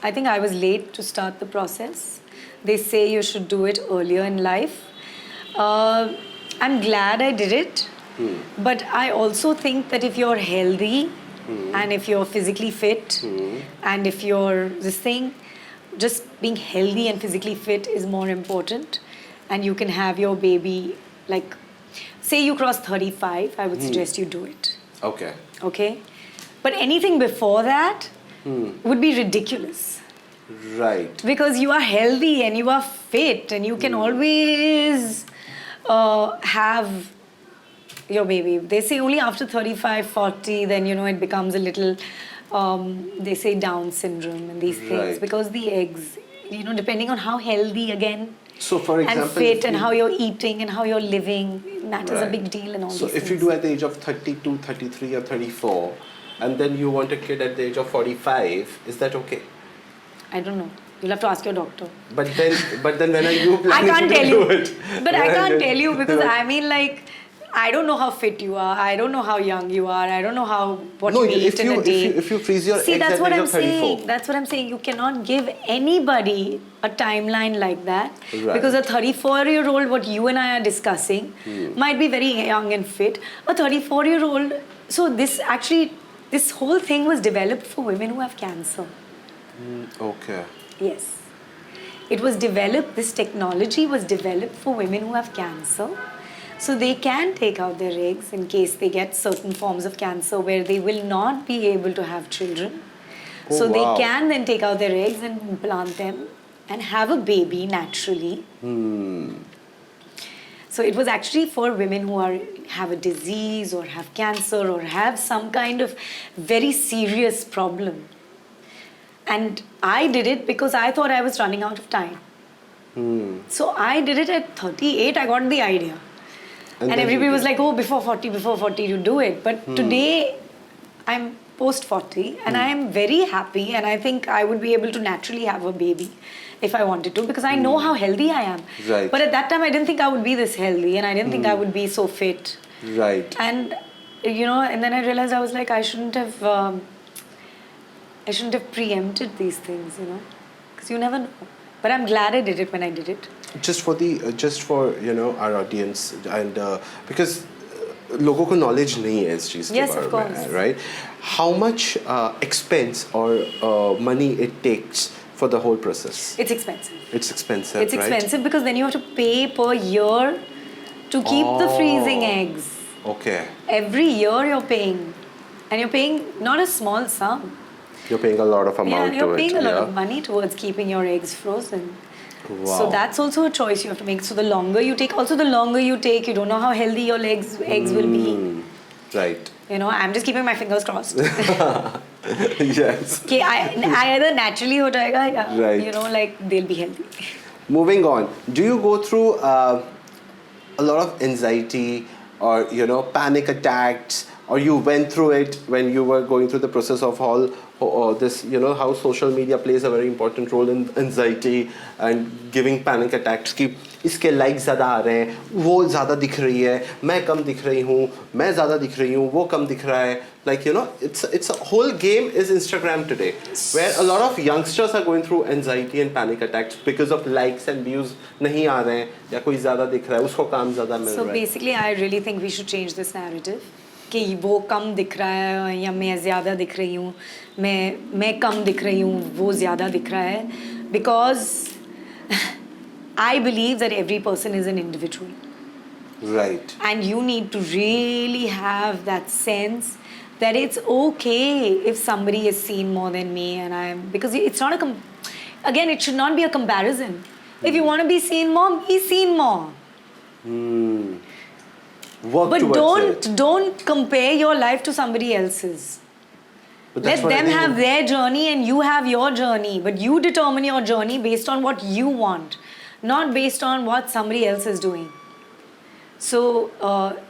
I think I was late to start the process. They say you should do it earlier in life. I'm glad I did it, but I also think that if you're healthy and if you're physically fit and if you're just being healthy and physically fit is more important, and you can have your baby say you cross 35, I would suggest you do it. Okay. Okay? But anything before that would be ridiculous. Right. Because you are healthy and you are fit and you can always have your baby. They say only after 35, 40, then, it becomes a little, they say Down syndrome and these things. Right. Because the eggs, depending on how healthy again, So, for example, and fit if and you- how you're eating and how you're living, that is a Right. big deal and all So these if you things. do at the age of 32, 33 or 34, and then you want a kid at the age of 45, is that okay? I don't know. You'll have to ask your doctor. But then when are you I planning can't to tell do you. it? But I When are can't you- tell you because I mean, like, I don't know how fit you are. I don't know how young you are. I don't know what No, you eat if in you- a day. if you freeze your See, eggs that's at what the age I'm of 34. saying. That's what I'm saying. You cannot give anybody a timeline like that. Right. Because a 34-year-old, what you and I are discussing, might be very young and fit. A 34-year-old, so this whole thing was developed for women who have cancer. Okay. Yes. It was developed, this technology was developed for women who have cancer. So they can take out their eggs in case they get certain forms of cancer where they will not be able to have children. Oh, So wow. they can then take out their eggs and implant them and have a baby naturally. So it was actually for women who have a disease or have cancer or have some kind of very serious problem. And I did it because I thought I was running out of time. So I did it at 38, I got the idea. And then everybody you was did. like, oh, before 40, you do it. But today, I'm post 40 and I am very happy and I think I would be able to naturally have a baby if I wanted to because I know how healthy I am. Right. But at that time, I didn't think I would be this healthy and I didn't think I would be so fit. Right. And, and then I realized I was like, I shouldn't have preempted these things, because you never know. But I'm glad I did it when I did it. Just for our audience and because लोगों को knowledge नहीं है इस चीज़ के Yes, of बारे course. में, right? How much expense or money it takes for the whole process? It's expensive. It's expensive, It's right? expensive because then you have to pay per year to keep the freezing eggs. Okay. Every year you're paying. And you're paying not a small sum. You're paying a lot of amount You're to paying it. a lot of money towards keeping your eggs frozen. Wow. So that's also a choice you have to make. So the longer you take, you don't know how healthy your eggs will be. Right. I'm just keeping my fingers crossed. Yes. Okay, I either naturally ho jayega, ya, Right. they'll be healthy. Moving on, do you go through a lot of anxiety or panic attacks, or you went through it when you were going through the process of all this, how social media plays a very important role in anxiety and giving panic attacks कि इसके likes ज़्यादा आ रहे हैं, वो ज़्यादा दिख रही है, मैं कम दिख रही हूँ, मैं ज़्यादा दिख रही हूँ, वो कम दिख रहा है. Like, it's a whole game is Instagram today, where a lot of youngsters are going through anxiety and panic attacks because of likes and views नहीं आ रहे हैं, या कोई ज़्यादा दिख रहा है, उसको काम ज़्यादा मिल So रहा है. basically, I really think we should change this narrative. कि वो कम दिख रहा है या मैं ज़्यादा दिख रही हूँ, मैं कम दिख रही हूँ, वो ज़्यादा दिख रहा है. Because I believe that every person is an individual. Right. And you need to really have that sense that it's okay if somebody has seen more than me because it's not again, it should not be a comparison. If you want to be seen more, be seen more. Work But towards it. don't compare your life to somebody else's. But that's Let what I them think have their journey and you have your journey. But you determine your journey based on what you want, not based on what somebody else is doing. So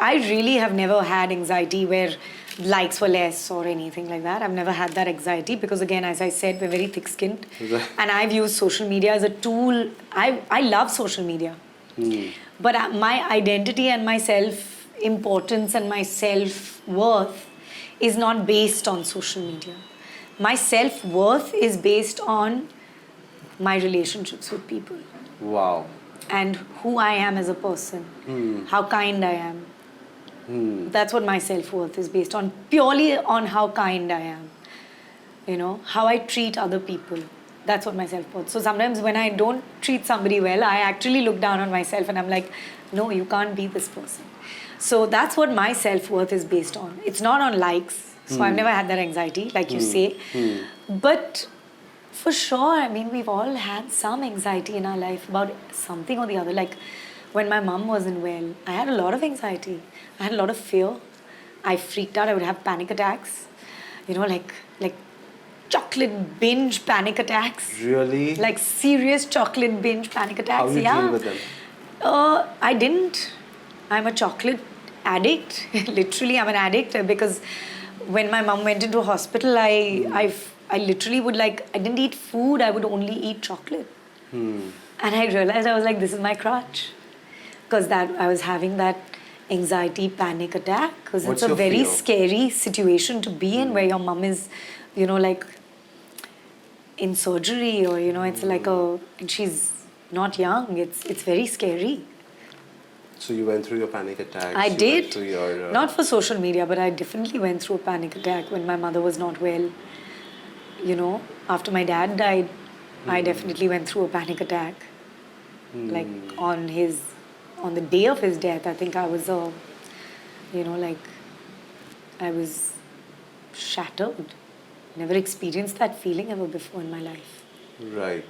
I really have never had anxiety where likes were less or anything like that. I've never had that anxiety because, again, as I said, we're very thick-skinned. Right. And I've used social media as a tool. I love social media. But my identity and my self-importance and my self-worth is not based on social media. My self-worth is based on my relationships with people. Wow. And who I am as a person, how kind I am. That's what my self-worth is based on, purely on how kind I am. How I treat other people. That's what my self-worth. So sometimes when I don't treat somebody well, I actually look down on myself and I'm like, no, you can't be this person. So that's what my self-worth is based on. It's not on likes. So I've never had that anxiety, like you say. But for sure, I mean, we've all had some anxiety in our life about something or the other. Like when my mum wasn't well, I had a lot of anxiety. I had a lot of fear. I freaked out. I would have panic attacks. You know, like chocolate binge panic attacks. Really? Like serious chocolate binge panic attacks. How you deal with them? I didn't. I'm a chocolate addict. Literally, I'm an addict because when my mom went into hospital, I literally would I didn't eat food. I would only eat chocolate. And I realized I was like, this is my crutch, because I was having that anxiety panic attack, because it's a very scary situation to be in where your mom is, you know, like in surgery, or you know, it's like and she's not young. It's very scary. So you went through your panic attacks. I did. Your, not for social media, but I definitely went through a panic attack when my mother was not well. You know, after my dad died, I definitely went through a panic attack. Like on the day of his death, I think I was I was shattered. Never experienced that feeling ever before in my life. Right.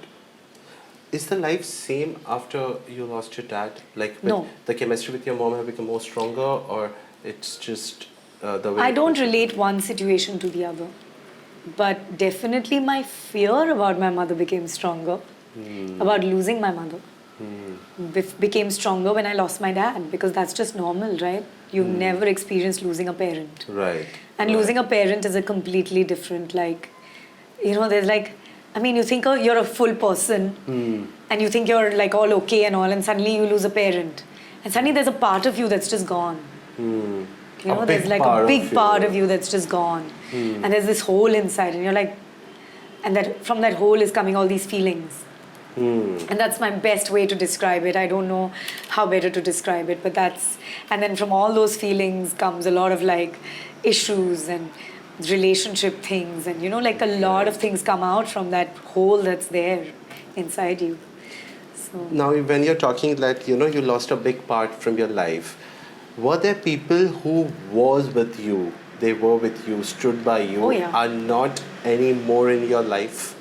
Is the life same after you lost your dad? Like No. The chemistry with your mom have become more stronger, or it's just the way? I don't relate one situation to the other. But definitely my fear about my mother became stronger. About losing my mother. Became stronger when I lost my dad, because that's just normal, right? You've never experienced losing a parent. Right. And losing a parent is a completely different, there's you think you're a full person and you think you're all okay and all, and suddenly you lose a parent. And suddenly there's a part of you that's just gone. You know, there's a big part of you that's just gone. And there's this hole inside, and you're and that from that hole is coming all these feelings. And that's my best way to describe it. I don't know how better to describe it, but and then from all those feelings comes a lot of issues and relationship things, and a lot of things come out from that hole that's there inside you. So now, when you're talking that you lost a big part from your life, were there people who was with you, they were with you, stood by you, Oh, yeah. are not anymore in your life?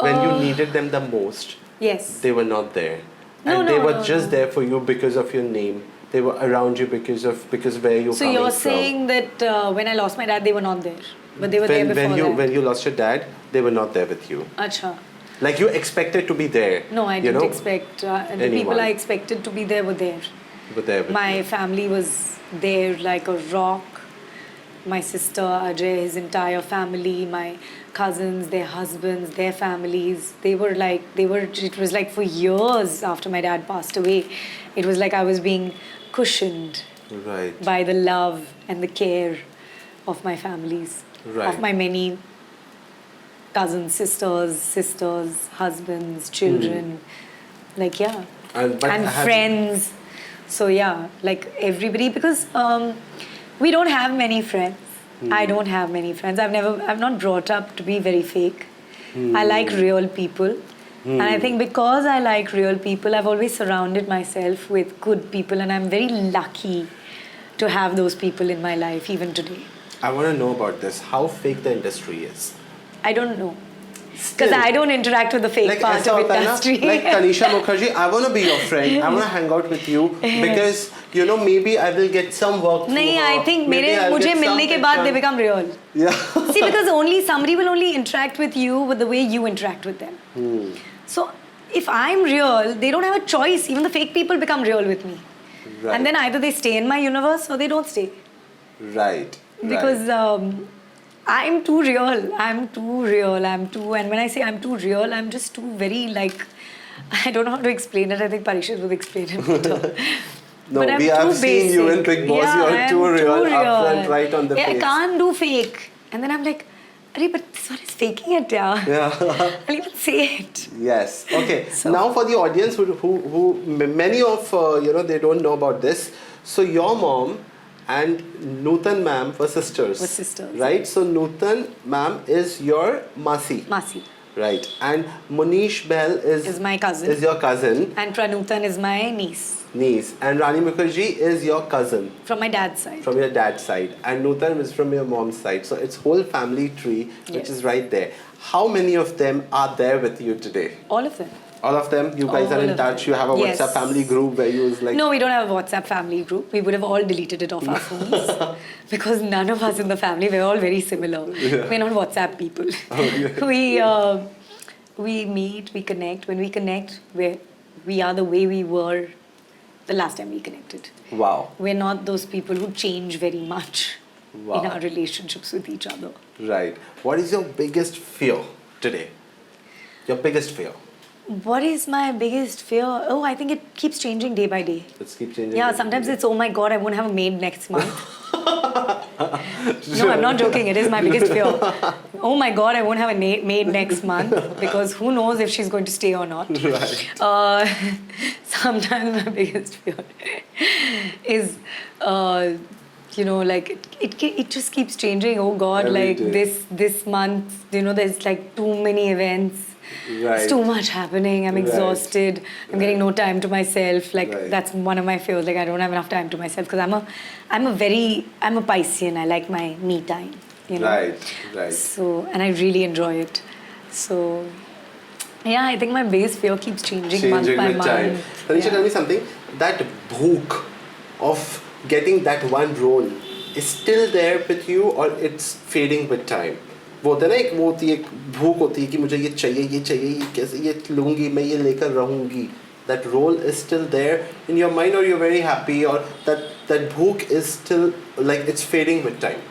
When you needed them the most, yes. they were not there. No, And they no, were no, just no. there for you because of your name. They were around you because where you're So coming you're from. saying that when I lost my dad, they were not there, but they were there before that. When you lost your dad, they were not there with you. Acha. Like you expected to be there. No, I didn't expect. The people I expected to be there were there. Were there with My you. family was there like a rock. My sister, Ajay, his entire family, my cousins, their husbands, their families, it was like for years after my dad passed away, it was like I was being cushioned Right. by the love and the care of my families, Right. of my many cousins, sisters, husbands, children, And friends. So everybody, because we don't have many friends. I don't have many friends. I've not brought up to be very fake. I like real people. And I think because I like real people, I've always surrounded myself with good people, and I'm very lucky to have those people in my life even today. I want to know about this. How fake the industry is. I don't know. Because I don't interact with the fake part of industry. Like TANISHAA Mukherjee, I want to be your friend. I want to hang out with you because maybe I will get some work. No, I think मुझे मिलने के बाद they become real. Yeah. See, because somebody will only interact with you with the way you interact with them. So if I'm real, they don't have a choice. Even the fake people become real with me. Right. And then either they stay in my universe or they don't stay. Right. Because I'm too real. And when I say I'm too real, I'm just too very I don't know how to explain it. I think Parishad would explain it better. No, But I'm we have too seen you in basic. Big Boss. Yeah, You're I'm too real, upfront, right on the I face. can't do fake. And then I'm like, but this one is faking it, yeah. I'll even say it. Yes. Okay. So- Now for the audience who many of they don't know about this. So your mom and Nutan ma'am were sisters. Were sisters. Right? So Nutan ma'am is your Masi. Masi. Right. And Munish Bell Is my cousin. Is your cousin. And Pranutan is my niece. Niece. And Rani Mukherjee is your cousin. From my dad's side. From your dad's side. And Nutan is from your mom's side. So it's whole family tree which Yes. is right there. How many of them are there with you today? All of them. All of them? You guys All are in of touch? them. You have a Yes. WhatsApp family group where you was like... No, we don't have a WhatsApp family group. We would have all deleted it off our phones because none of us in the family, we're all very similar. Yeah. We're not WhatsApp people. Oh, yeah. We meet, we connect. When we connect, we are the way we were the last time we connected. Wow. We're not those people who change very much Wow. in our relationships with each other. Right. What is your biggest fear today? Your biggest fear? What is my biggest fear? Oh, I think it keeps changing day by day. Let's keep changing. Yeah, sometimes it's, oh my God, I won't have a maid next month. No, I'm not joking. It is my biggest fear. Oh my God, I won't have a maid next month because who knows if she's going to stay or not. Right. Sometimes my biggest fear is, like it just keeps changing. Oh God, Every like day. this month, there's like too many events. Right. It's too much happening. I'm Right. exhausted. I'm getting no time to myself. Like Right. that's one of my fears. Like I don't have enough time to myself because I'm a Piscean. I like my me time. Right. So and I really enjoy it. So yeah, I think my biggest fear keeps changing month Changing by with month. time. Tanisha, Yeah. tell me something. That bhook of getting that one role is still there with you or it's fading with time? वो होता है ना एक वो होती है एक भूख होती है कि मुझे ये चाहिए ये कैसे ये लूँगी मैं ये लेकर रहूँगी. That role is still there in your mind or you're very happy or that bhook is still like it's fading with time?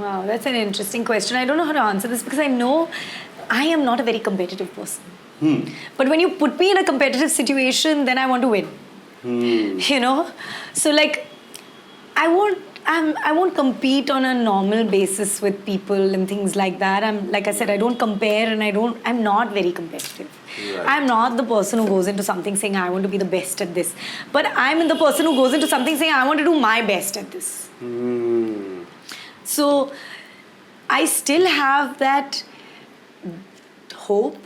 Wow, that's an interesting question. I don't know how to answer this because I know I am not a very competitive person. But when you put me in a competitive situation, then I want to win. So like I won't compete on a normal basis with people and things like that. Like I said, I don't compare and I'm not very competitive. Right. I'm not the person who goes into something saying I want to be the best at this. But I'm the person who goes into something saying I want to do my best at this. So I still have that hope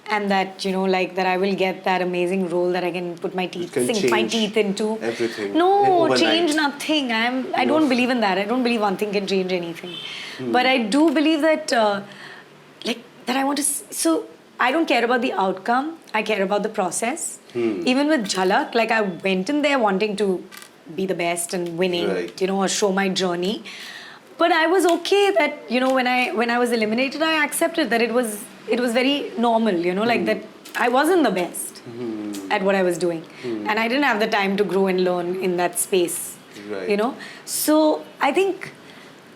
and that, like that I will get that amazing role that I can put my teeth, can sink my change teeth into. everything No, overnight. change nothing. I don't believe in that. I don't believe one thing can change anything. But I do believe that, that I want to. So I don't care about the outcome. I care about the process. Even with Jhalak, like I went in there wanting to be the best and winning, Right. or show my journey. But I was okay that, when I was eliminated, I accepted that it was very normal, like that I wasn't the best at what I was doing. And I didn't have the time to grow and learn in that space, Right. So I think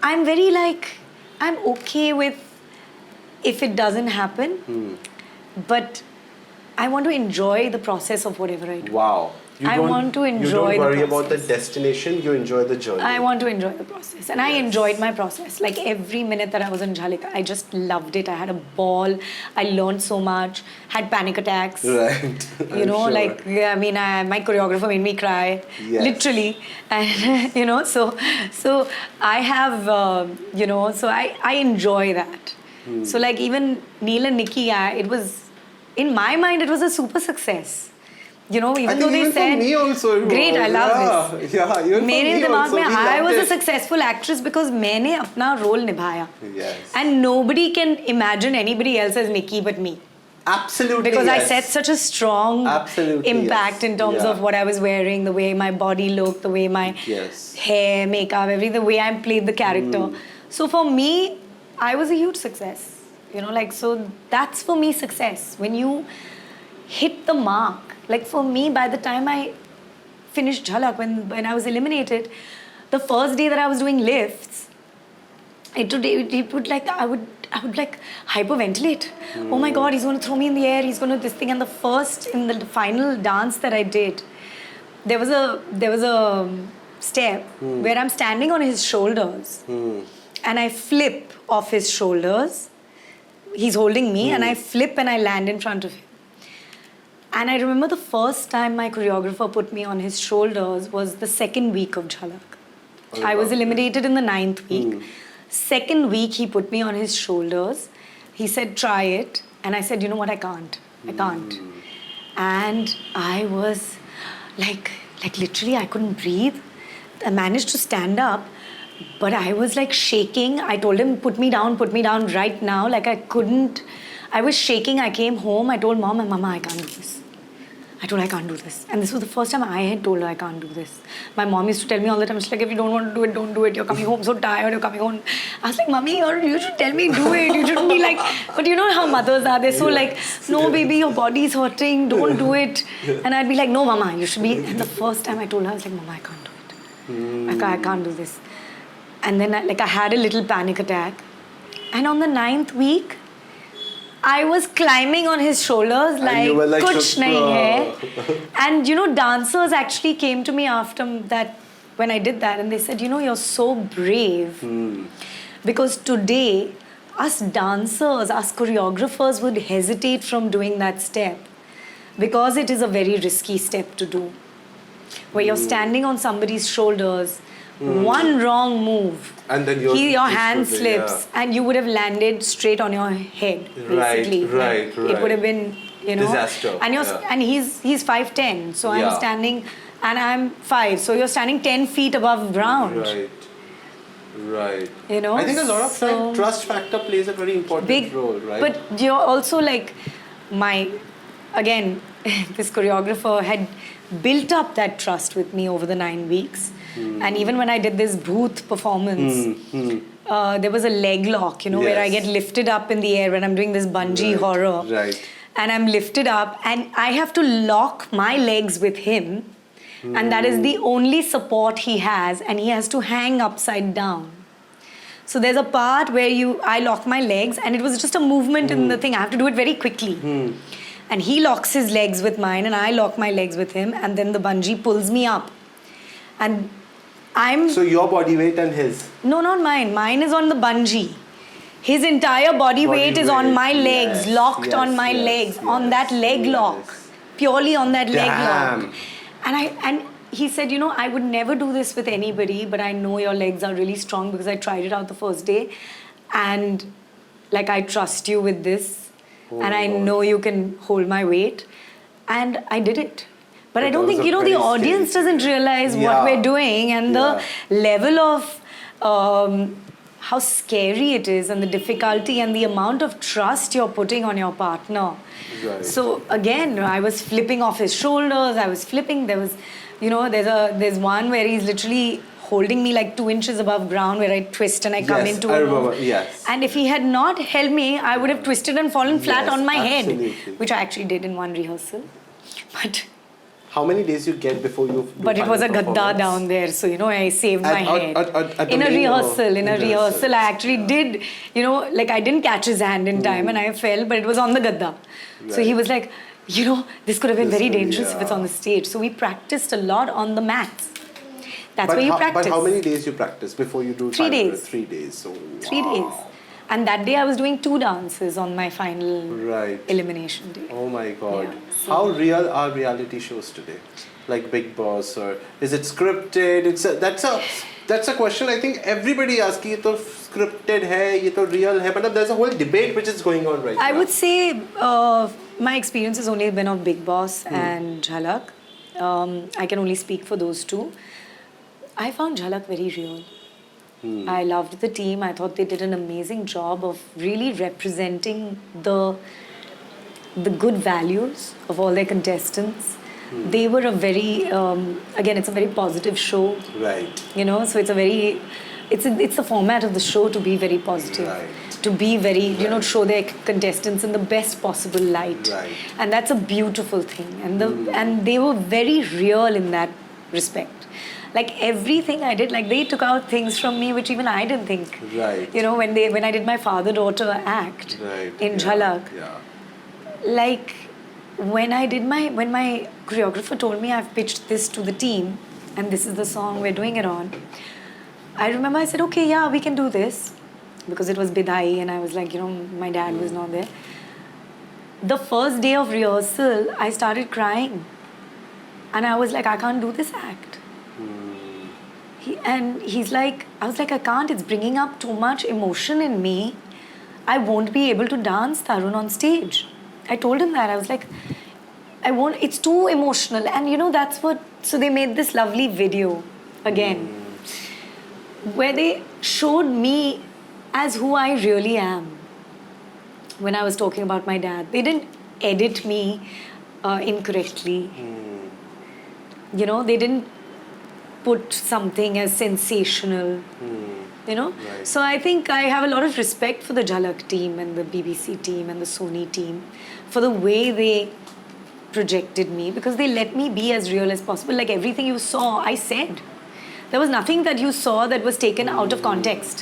I'm very I'm okay with if it doesn't happen, but I want to enjoy the process of whatever I do. Wow. I want to enjoy You don't worry the about the process. destination, you enjoy the journey. I want to enjoy the process. And I Yes. enjoyed my process. Like every minute that I was in Jhalika, I just loved it. I had a ball. I learned so much. Had panic attacks. Right. I'm sure. My choreographer made me cry. Yes. Literally. And, so I have, so I enjoy that. So like even Neil and Nikki, it was, in my mind, it was a super success. Even I though think they even said, for me also it great, was. I love this. Yeah, even मेरे for me दिमाग also, में we I loved was a it. successful actress because मैंने अपना role निभाया. Yes. And nobody can imagine anybody else as Nikki but me. Absolutely. Because I yes. set such a strong Absolutely, impact yes. in terms Yeah. of what I was wearing, the way my body looked, the way my Yes. hair, makeup, everything, the way I played the character. So for me, I was a huge success. So that's for me success. When you hit the mark. Like for me, by the time I finished Jhalak, when I was eliminated, the first day that I was doing lifts, I would like hyperventilate. Oh my God, he's going to throw me in the air. He's going to this thing. And in the final dance that I did, there was a step where I'm standing on his shoulders, and I flip off his shoulders. He's holding me, and I flip and I land in front of him. And I remember the first time my choreographer put me on his shoulders was the second week of Jhalak. I was eliminated in the 9th week. Second week, he put me on his shoulders. He said, try it. And I said, you know what, I can't. I can't. And I was like literally, I couldn't breathe. I managed to stand up, but I was like shaking. I told him, put me down right now. Like I couldn't, I was shaking. I came home. I told Mom and Mama, I can't do this. I told her I can't do this. And this was the first time I had told her I can't do this. My mom used to tell me all the time, she's like, if you don't want to do it, don't do it. You're coming home so tired, you're coming home. I was like, Mommy, you should tell me do it. You shouldn't be like, but you know how mothers are. They're so like, no, baby, your body's hurting. Don't do it. And I'd be like, no, Mama, you should be. And the first time I told her, I was like, Mama, I can't do it. I can't do this. And then I had a little panic attack. And on the 9th week, I was climbing on his shoulders like, kuch nahi hai. And you know, dancers actually came to me after that, when I did that, and they said, you know, you're so brave. Because today, us dancers, us choreographers would hesitate from doing that step. Because it is a very risky step to do. Where you're standing on somebody's shoulders, one wrong move, and then your hand slips, and you would have landed straight on your head. Basically, right. It would have been, you know, disaster. And and he's 5'10", so I'm standing, and I'm 5, so you're standing 10 feet above ground. Right. You know, I think a lot of time trust factor plays a very important role, right? But you're also like this choreographer had built up that trust with me over the 9 weeks. And even when I did this booth performance, there was a leg lock, you know, where I get lifted up in the air when I'm doing this bungee horror. And I'm lifted up and I have to lock my legs with him. And that is the only support he has, and he has to hang upside down. So there's a part where I lock my legs, and it was just a movement in the thing. I have to do it very quickly. And he locks his legs with mine, and I lock my legs with him, and then the bungee pulls me up. And So your body weight and his? No, not mine. Mine is on the bungee. His entire body weight is on my legs, locked on my legs, on that leg lock. Purely on that leg lock. And he said, you know, I would never do this with anybody, but I know your legs are really strong because I tried it out the first day. And like, I trust you with this. And I know you can hold my weight. And I did it. But I don't think, you know, the audience doesn't realize what we're doing and the level of how scary it is and the difficulty and the amount of trust you're putting on your partner. So again, I was flipping off his shoulders. I was flipping. There was, you know, there's one where he's literally holding me like 2 inches above ground where I twist and I come into a move. And if he had not held me, I would have twisted and fallen flat on my head, which I actually did in one rehearsal. But how many days you get before you do? But it was a gadda down there, so you know, I saved my head. In a rehearsal, I actually did, you know, like I didn't catch his hand in time and I fell, but it was on the gadda. So he was like, you know, this could have been very dangerous if it's on the stage. So we practiced a lot on the mats. That's where you practice. But how many days you practice before you do? 3 days. 3 days. So, 3 days. And that day I was doing 2 dances on my final elimination day. Oh my God. How real are reality shows today? Like Big Boss, or is it scripted? That's a question I think everybody asks. Ye to scripted hai, ye to real hai. But there's a whole debate which is going on right now. I would say my experience has only been of Big Boss and Jhalak. I can only speak for those two. I found Jhalak very real. I loved the team. I thought they did an amazing job of really representing the good values of all their contestants. They were a very, again, it's a very positive show. You know, so it's the format of the show to be very positive. To be very, you know, show their contestants in the best possible light. And that's a beautiful thing. And they were very real in that respect. Like everything I did, like they took out things from me which even I didn't think. You know, when I did my father-daughter act in Jhalak, like when my choreographer told me I've pitched this to the team and this is the song we're doing it on, I remember I said, okay, yeah, we can do this, because it was Bidhai and I was like, you know, my dad was not there. the first day of rehearsal, I started crying. And I was like, I can't do this act. He's like, I was like, I can't. It's bringing up too much emotion in me. I won't be able to dance Tarun on stage. I told him that. I was like, I won't, it's too emotional. And you know, that's what, so they made this lovely video again, where they showed me as who I really am. When I was talking about my dad, they didn't edit me incorrectly. You know, they didn't put something as sensational. You know? Right. So I think I have a lot of respect for the Jhalak team and the BBC team and the Sony team for the way they projected me, because they let me be as real as possible. Like everything you saw, I said. There was nothing that you saw that was taken out of context.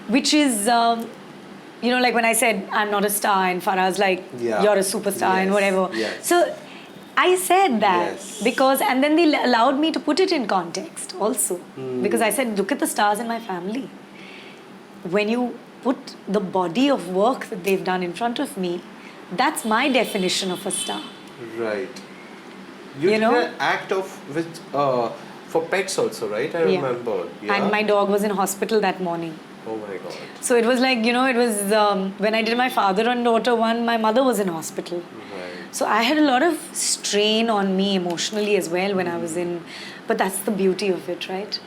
Which is, you know, like when I said, I'm not a star, and Farah's like, you're a superstar, and whatever. Yes. So I said that Yes. because, and then they allowed me to put it in context also. Because I said, look at the stars in my family. When you put the body of work that they've done in front of me, that's my definition of a star. Right. You did know? an act of with for pets also, right? I remember. Yeah. And my dog was in hospital that morning. Oh my God. So it was like, you know, it was when I did my father and daughter one, my mother was in hospital. Right. So I had a lot of strain on me emotionally as well when I was in, but that's the beauty of it, right?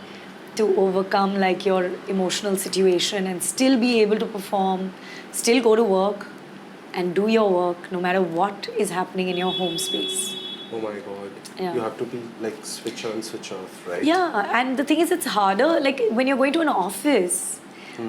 To overcome like your emotional situation and still be able to perform, still go to work and do your work no matter what is happening in your home space. Oh my God. Yeah. You have to be like switch on, switch off, right? Yeah, and the thing is, it's harder. Like when you're going to an office,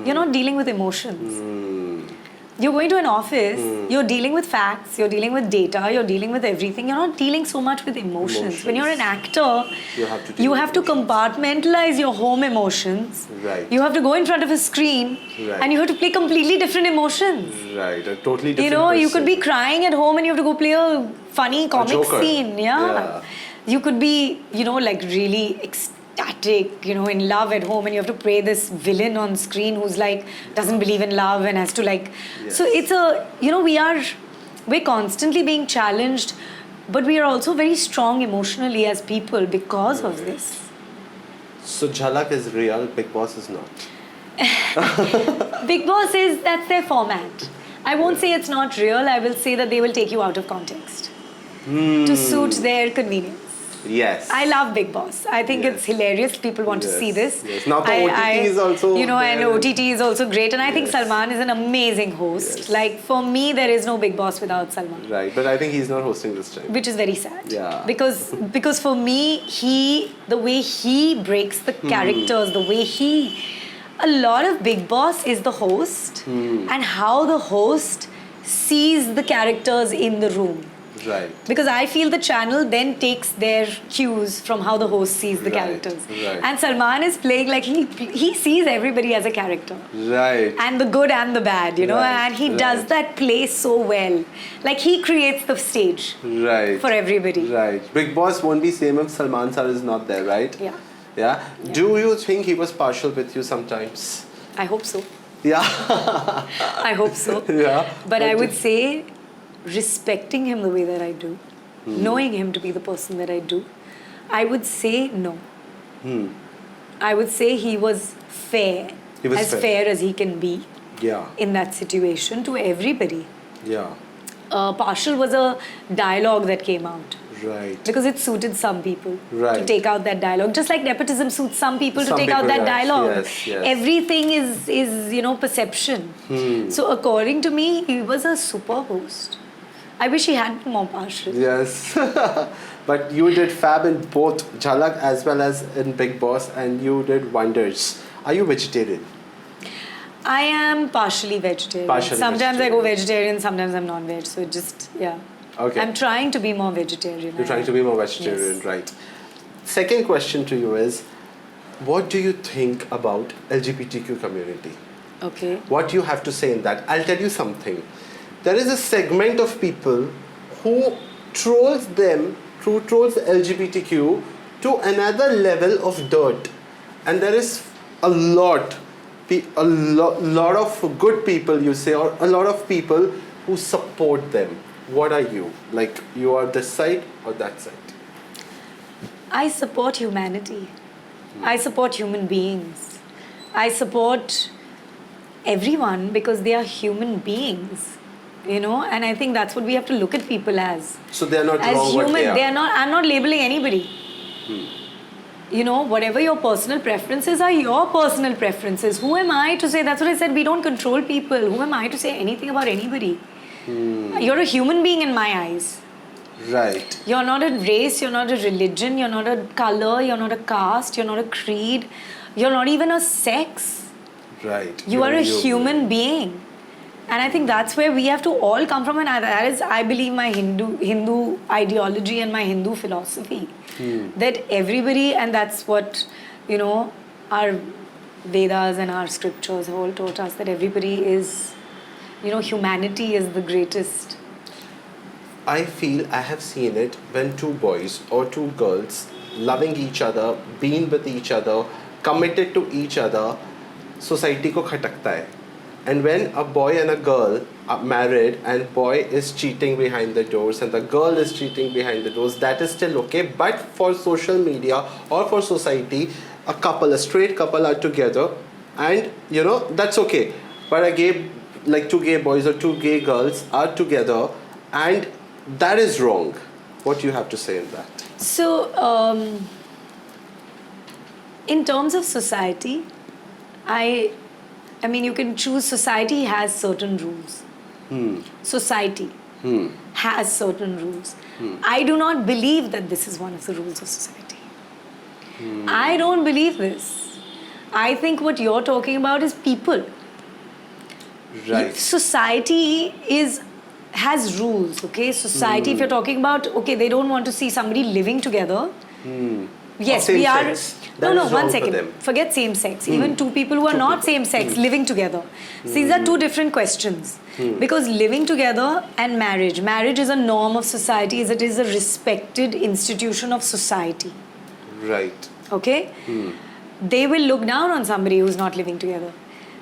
you're not dealing with emotions. You're going to an office, you're dealing with facts, you're dealing with data, you're dealing with everything. You're not dealing so much with emotions. When you're an actor, You have to deal you with have to emotions. compartmentalize your home emotions. Right. You have to go in front of a screen Right. and you have to play completely different emotions. Right. A totally different You know, you could be person. crying at home and you have to go play a funny comic Joker. scene. Yeah. You could be, you know, like really ecstatic, you know, in love at home, and you have to play this villain on screen who's like, doesn't believe in love and has to like. Yes. So it's a, you know, we're constantly being challenged, but we are also very strong emotionally as people because of this. So Jhalak is real, Big Boss is not. Big Boss is, that's their format. I won't say it's not real, I will say that they will take you out of context to suit their convenience. Yes. I love Big Boss. I think Yes. it's hilarious. People want to Yes, see this. yes. Now the OTT is also you know, and there. OTT is also great. And I think Yes. Salman is an amazing host. Yes. Like for me, there is no Big Boss without Salman, Right, but I think he's not hosting this time. which is very sad. Yeah. Because for me, the way he breaks the characters, the way a lot of Big Boss is the host and how the host sees the characters in the room. Right. Because I feel the channel then takes their cues from how the host sees the Right, characters. right. And Salman is playing like he sees everybody as a character. Right. And the good and the bad, you know, Right, and he does right. that play so well. Like he creates the stage Right. for everybody. Right. Big Boss won't be same if Salman sir is not there, right? Yeah. Yeah. Do you think he was partial with you sometimes? I hope so. Yeah. I hope so. Yeah. But I would say respecting him the way that I do, knowing him to be the person that I do, I would say no. I would say he was fair. He was as fair. fair as he can be Yeah. in that situation to everybody. Yeah. Partial was a dialogue that came out. Right. Because it suited some people to Right. take out that dialogue. Just like nepotism suits some people to Some take out people, that yes, dialogue. yes, yes. Everything is you know, perception. So according to me, he was a super host. I wish he had been more partial. Yes. But you did fab in both Jhalak as well as in Big Boss, and you did wonders. Are you vegetarian? I am partially vegetarian. Partially Sometimes I go vegetarian. vegetarian, sometimes I'm non-veg. So it just, yeah. Okay. I'm trying to be more vegetarian. You're trying to be more vegetarian, Yes. right? Second question to you is, what do you think about LGBTQ community? Okay. What you have to say in that? I'll tell you something. There is a segment of people who trolls LGBTQ to another level of dirt, and there is a lot of good people, you say, or a lot of people who support them. What are you? Like, you are this side or that side? I support humanity. I support human beings. I support everyone because they are human beings, you know, and I think that's what we have to look at people as. So they are not As wrong, human, what they are. not, I'm not labeling anybody. You know, whatever your personal preferences are your personal preferences. Who am I to say? That's what I said, we don't control people. Who am I to say anything about anybody? You're a human being in my eyes. Right. You're not a race, you're not a religion, you're not a color, you're not a caste, you're not a creed, you're not even a sex. Right. You are a human being. And I think that's where we have to all come from, and that is, I believe, my Hindu ideology and my Hindu philosophy. That everybody, and that's what, you know, our Vedas and our scriptures have all taught us, that everybody is, you know, humanity is the greatest. I feel I have seen it when two boys or two girls loving each other, being with each other, committed to each other, society ko khatakta hai. And when a boy and a girl are married and boy is cheating behind the doors and the girl is cheating behind the doors, that is still okay. But for social media or for society, a straight couple are together and, you know, that's okay. But like two gay boys or two gay girls are together, and that is wrong. What do you have to say in that? So, in terms of society, I mean, you can choose. Society has certain rules. Society has certain rules. I do not believe that this is one of the rules of society. I don't believe this. I think what you're talking about is people. Right. Society has rules, okay? Society, if you're talking about, okay, they don't want to see somebody living together. Yes, Same we are. sex. That No, is one wrong for second. them. Forget same sex. Even two people who are not same sex living together. So these are two different questions. Because living together and marriage is a norm of society, it is a respected institution of society. Right. Okay? They will look down on somebody who's not living together.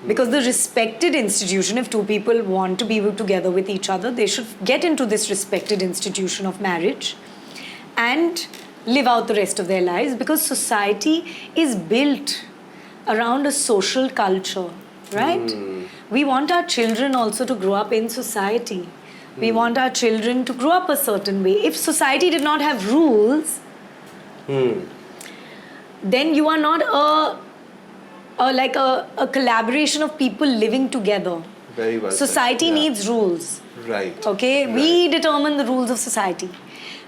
Because the respected institution, if two people want to be together with each other, they should get into this respected institution of marriage and live out the rest of their lives, because society is built around a social culture, right? We want our children also to grow up in society. We want our children to grow up a certain way. If society did not have rules, then you are not a collaboration of people living together. Very well said. Society Yeah. needs rules. Right. Okay? Right. We determine the rules of society.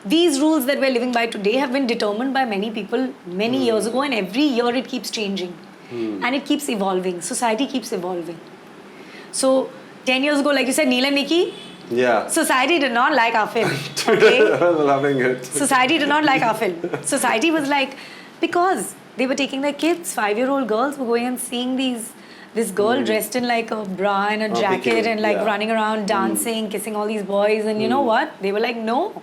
These rules that we're living by today have been determined by many people many years ago, and every year it keeps changing. And it keeps evolving. Society keeps evolving. So, 10 years ago, like you said, Neil and Nikki, Yeah. society did not like our film. Okay? Loving it. Society did not like our film. Society was like, because they were taking their kids, 5-year-old girls were going and seeing this girl dressed in like a bra and a jacket bikini, and like yeah. running around dancing, kissing all these boys, and you know what? They were like, no.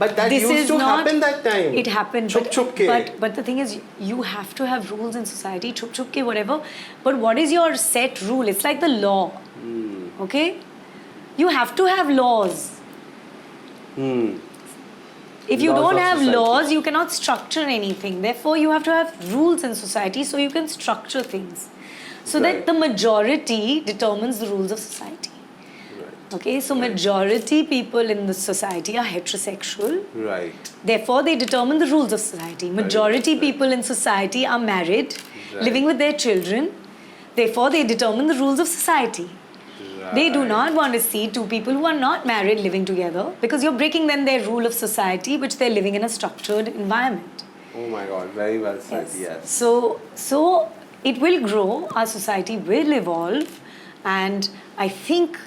But that This used is to not, happen that time. It happened. Chup chup ke. But the thing is, you have to have rules in society, chup chup ke, whatever. But what is your set rule? It's like the law. Okay? You have to have laws. If you Laws don't of have society. laws, you cannot structure anything. Therefore, you have to have rules in society so you can structure things. So Right. that the majority determines the rules of society. Right. Okay, so majority people in the society are heterosexual. Right. Therefore, they determine the rules of society. Majority Right. people in society are married, Right. living with their children. Therefore, they determine the rules of society. They do not want to see two people who are not married living together, because you're breaking then their rule of society, which they're living in a structured environment. Oh my God, very well said, yes. So it will grow, our society will evolve, and I think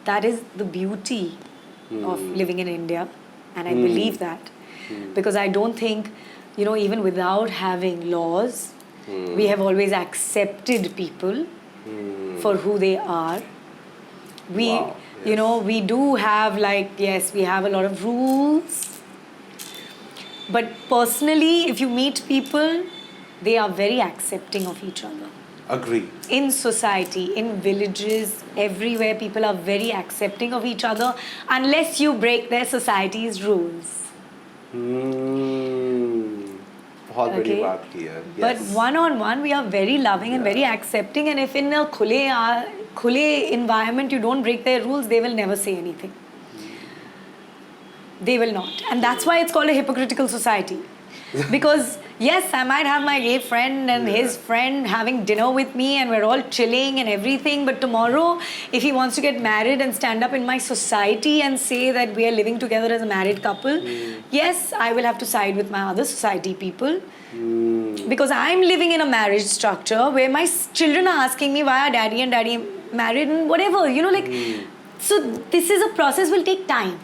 that is the beauty of living in India, and I believe that. Because I don't think, you know, even without having laws, we have always accepted people for who they are. We, Wow, you know, we do have yes, we have a lot of rules. But personally, if you meet people, they are very accepting of each other. Agree. In society, in villages, everywhere, people are very accepting of each other unless you break their society's rules. बहुत बड़ी Okay. बात की है. But Yes. one-on-one, we are very loving and very accepting. And if in a khule environment you don't break their rules, they will never say anything. They will not. And that's why it's called a hypocritical society. Because yes, I might have my gay friend and his friend having dinner with me and we're all chilling and everything, but tomorrow if he wants to get married and stand up in my society and say that we are living together as a married couple, yes, I will have to side with my other society people. Because I'm living in a marriage structure where my children are asking me why are daddy and daddy married and whatever, you know, like, so this is a process, will take time.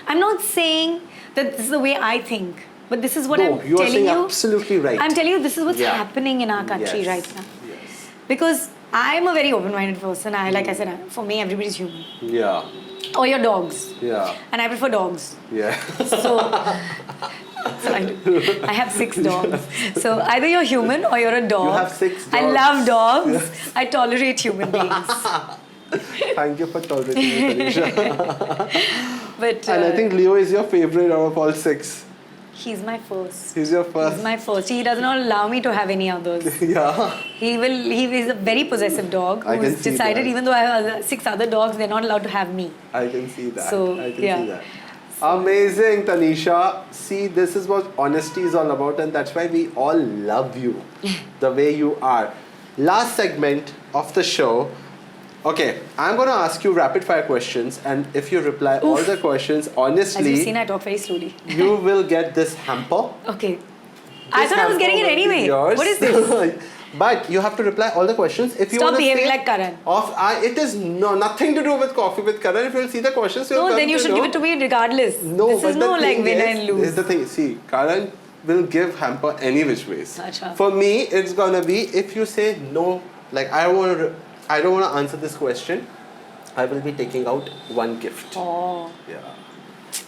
I'm not saying that this is the way I think. But this is what I'm you are telling saying you. Absolutely right. I'm telling you, this is what's happening in our country right now. Yes. Because I'm a very open-minded person. Like I said, for me, everybody's human. Yeah. Or your dogs. Yeah. And I prefer dogs. Yeah. So I do. I have 6 dogs. So either you're human or you're a dog. You have 6 dogs. I love dogs. I tolerate human beings. Thank you for tolerating me, Tanisha. But And I think Leo is your favorite out of all 6. he's my first. He's your first. He's my first. He does not allow me to have any others. Yeah. He is a very possessive dog I can who's see decided, that. even though I have 6 other dogs, they're not allowed to have me. I can see that. So, I can yeah. see that. Amazing, Tanisha. See, this is what honesty is all about, and that's why we all love you the way you are. Last segment of the show. Okay, I'm going to ask you rapid fire questions, and if you reply all the questions honestly, As you've seen, I talk very slowly. you will get this hamper. Okay. I thought I was getting it anyway. What is this? But you have to reply all the questions. If you Stop wanna behaving say like Karan. It is nothing to do with Coffee with Karan. If you'll see the questions, you'll No, come then you to should know. give it to me regardless. No, this but is no the like thing win is, and lose. Is the thing. See, Karan will give hamper any which ways. Acha. For me, it's gonna be if you say no, like I don't want to answer this question. I will be taking out one gift. Oh. Yeah.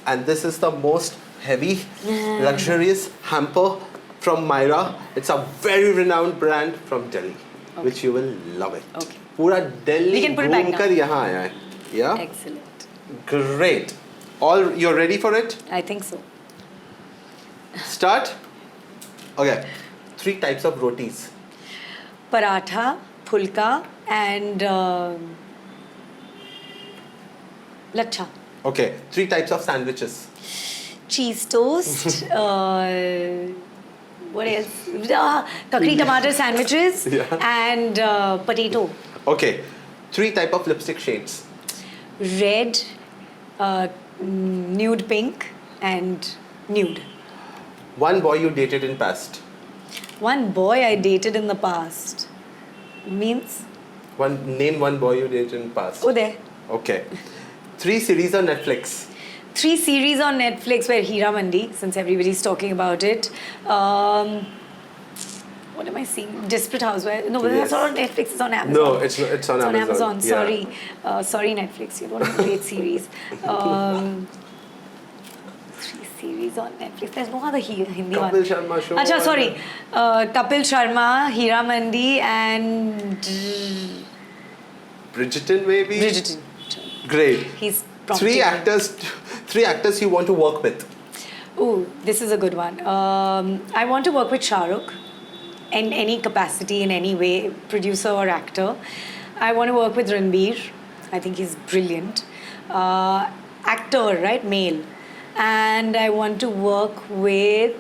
And this is the most heavy, luxurious hamper from Myra. It's a very renowned brand from Delhi, which you will love it. Okay. Pura Delhi We can put it back now. yahan aaya hai. Yeah? Excellent. Great. You're ready for it? I think so. Start? Okay. 3 types of rotis. Paratha, pulka, and lacha. Okay. 3 types of sandwiches. Cheese toast. What else? Kakri tomato sandwiches and potato. Okay. 3 type of lipstick shades. Red, nude pink, and nude. 1 boy you dated in past. One boy I dated in the past. Means? Name 1 boy you dated in past. Oh, there. Okay. 3 series on Netflix. 3 series on Netflix where Hira Mandi, since everybody's talking about it. What am I seeing? Desperate Housewives. No, but that's not on Netflix. It's on Amazon. No, it's on Amazon. Amazon. Yeah. Sorry. Sorry, Netflix. You don't have great series. 3 series on Netflix. There's no other Hindi one. Kapil Sharma show. Acha, sorry. Kapil Sharma, Hira Mandi, and Bridgerton, maybe? Bridgerton. Great. He's 3 actors you want to work with. Ooh, this is a good one. I want to work with Shah Rukh in any capacity, in any way, producer or actor. I want to work with Ranbir. I think he's brilliant. Actor, right? Male. And I want to work with,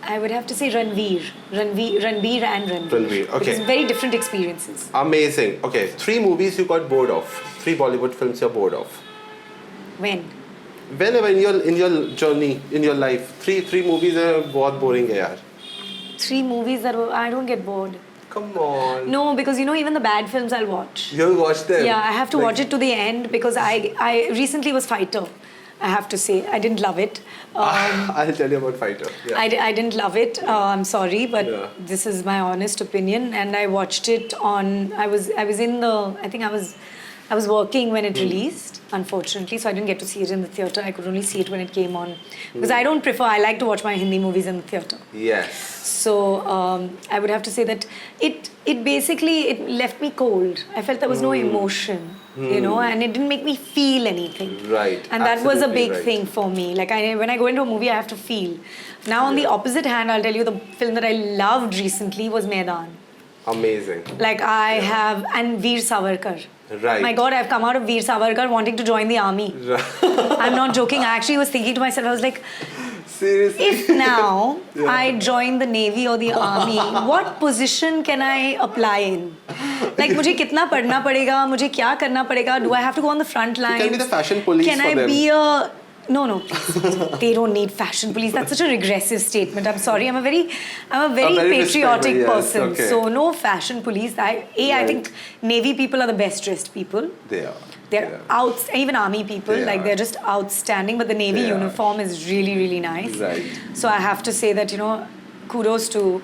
I would have to say Ranbir and Ranbir. Ranbir, okay. Because very different experiences. Amazing. Okay, 3 movies you got bored of. 3 Bollywood films you're bored of. When? Whenever in your journey, in your life, 3 movies are बहुत boring है यार. 3 movies that I don't get bored. Come on. No, because even the bad films I'll watch. You'll watch them. Yeah, I have to watch it to the end because I recently was Fighter. I have to say, I didn't love it. I'll tell you about Fighter. Yeah. I didn't love it. I'm sorry, but this is my honest opinion. And I watched it on. I was in the. I think I was I was working when it released, unfortunately, so I didn't get to see it in the theatre. I could only see it when it came on. Because I don't prefer, I like to watch my Hindi movies in the theatre. Yes. So I would have to say that it basically, it left me cold. I felt there was no emotion, you know, and it didn't make me feel anything. Right. And that was a Absolutely big right. thing for me. Like when I go into a movie, I have to feel. Now on the opposite hand, I'll tell you the film that I loved recently was Maidan. Amazing. Like I have, and Veer Savarkar. Right. My God, I've come out of Veer Savarkar wanting to join the army. I'm not joking. I actually was thinking to myself, I was like, Seriously. if now I join the Navy or the Army, what position can I apply in? Like, मुझे कितना पढ़ना पड़ेगा? मुझे क्या करना पड़ेगा? Do I have to go on the front line? You can be the fashion police Can for I them. be a... No, please. They don't need fashion police. That's such a regressive statement. I'm sorry. I'm a very very patriotic respectful, yes, person. okay. So no fashion police. I think Navy people are the best dressed people. They are. They're even army people, They like are. they're just outstanding. But the Navy They are. uniform is really, really nice. Right. So I have to say that, you know, kudos to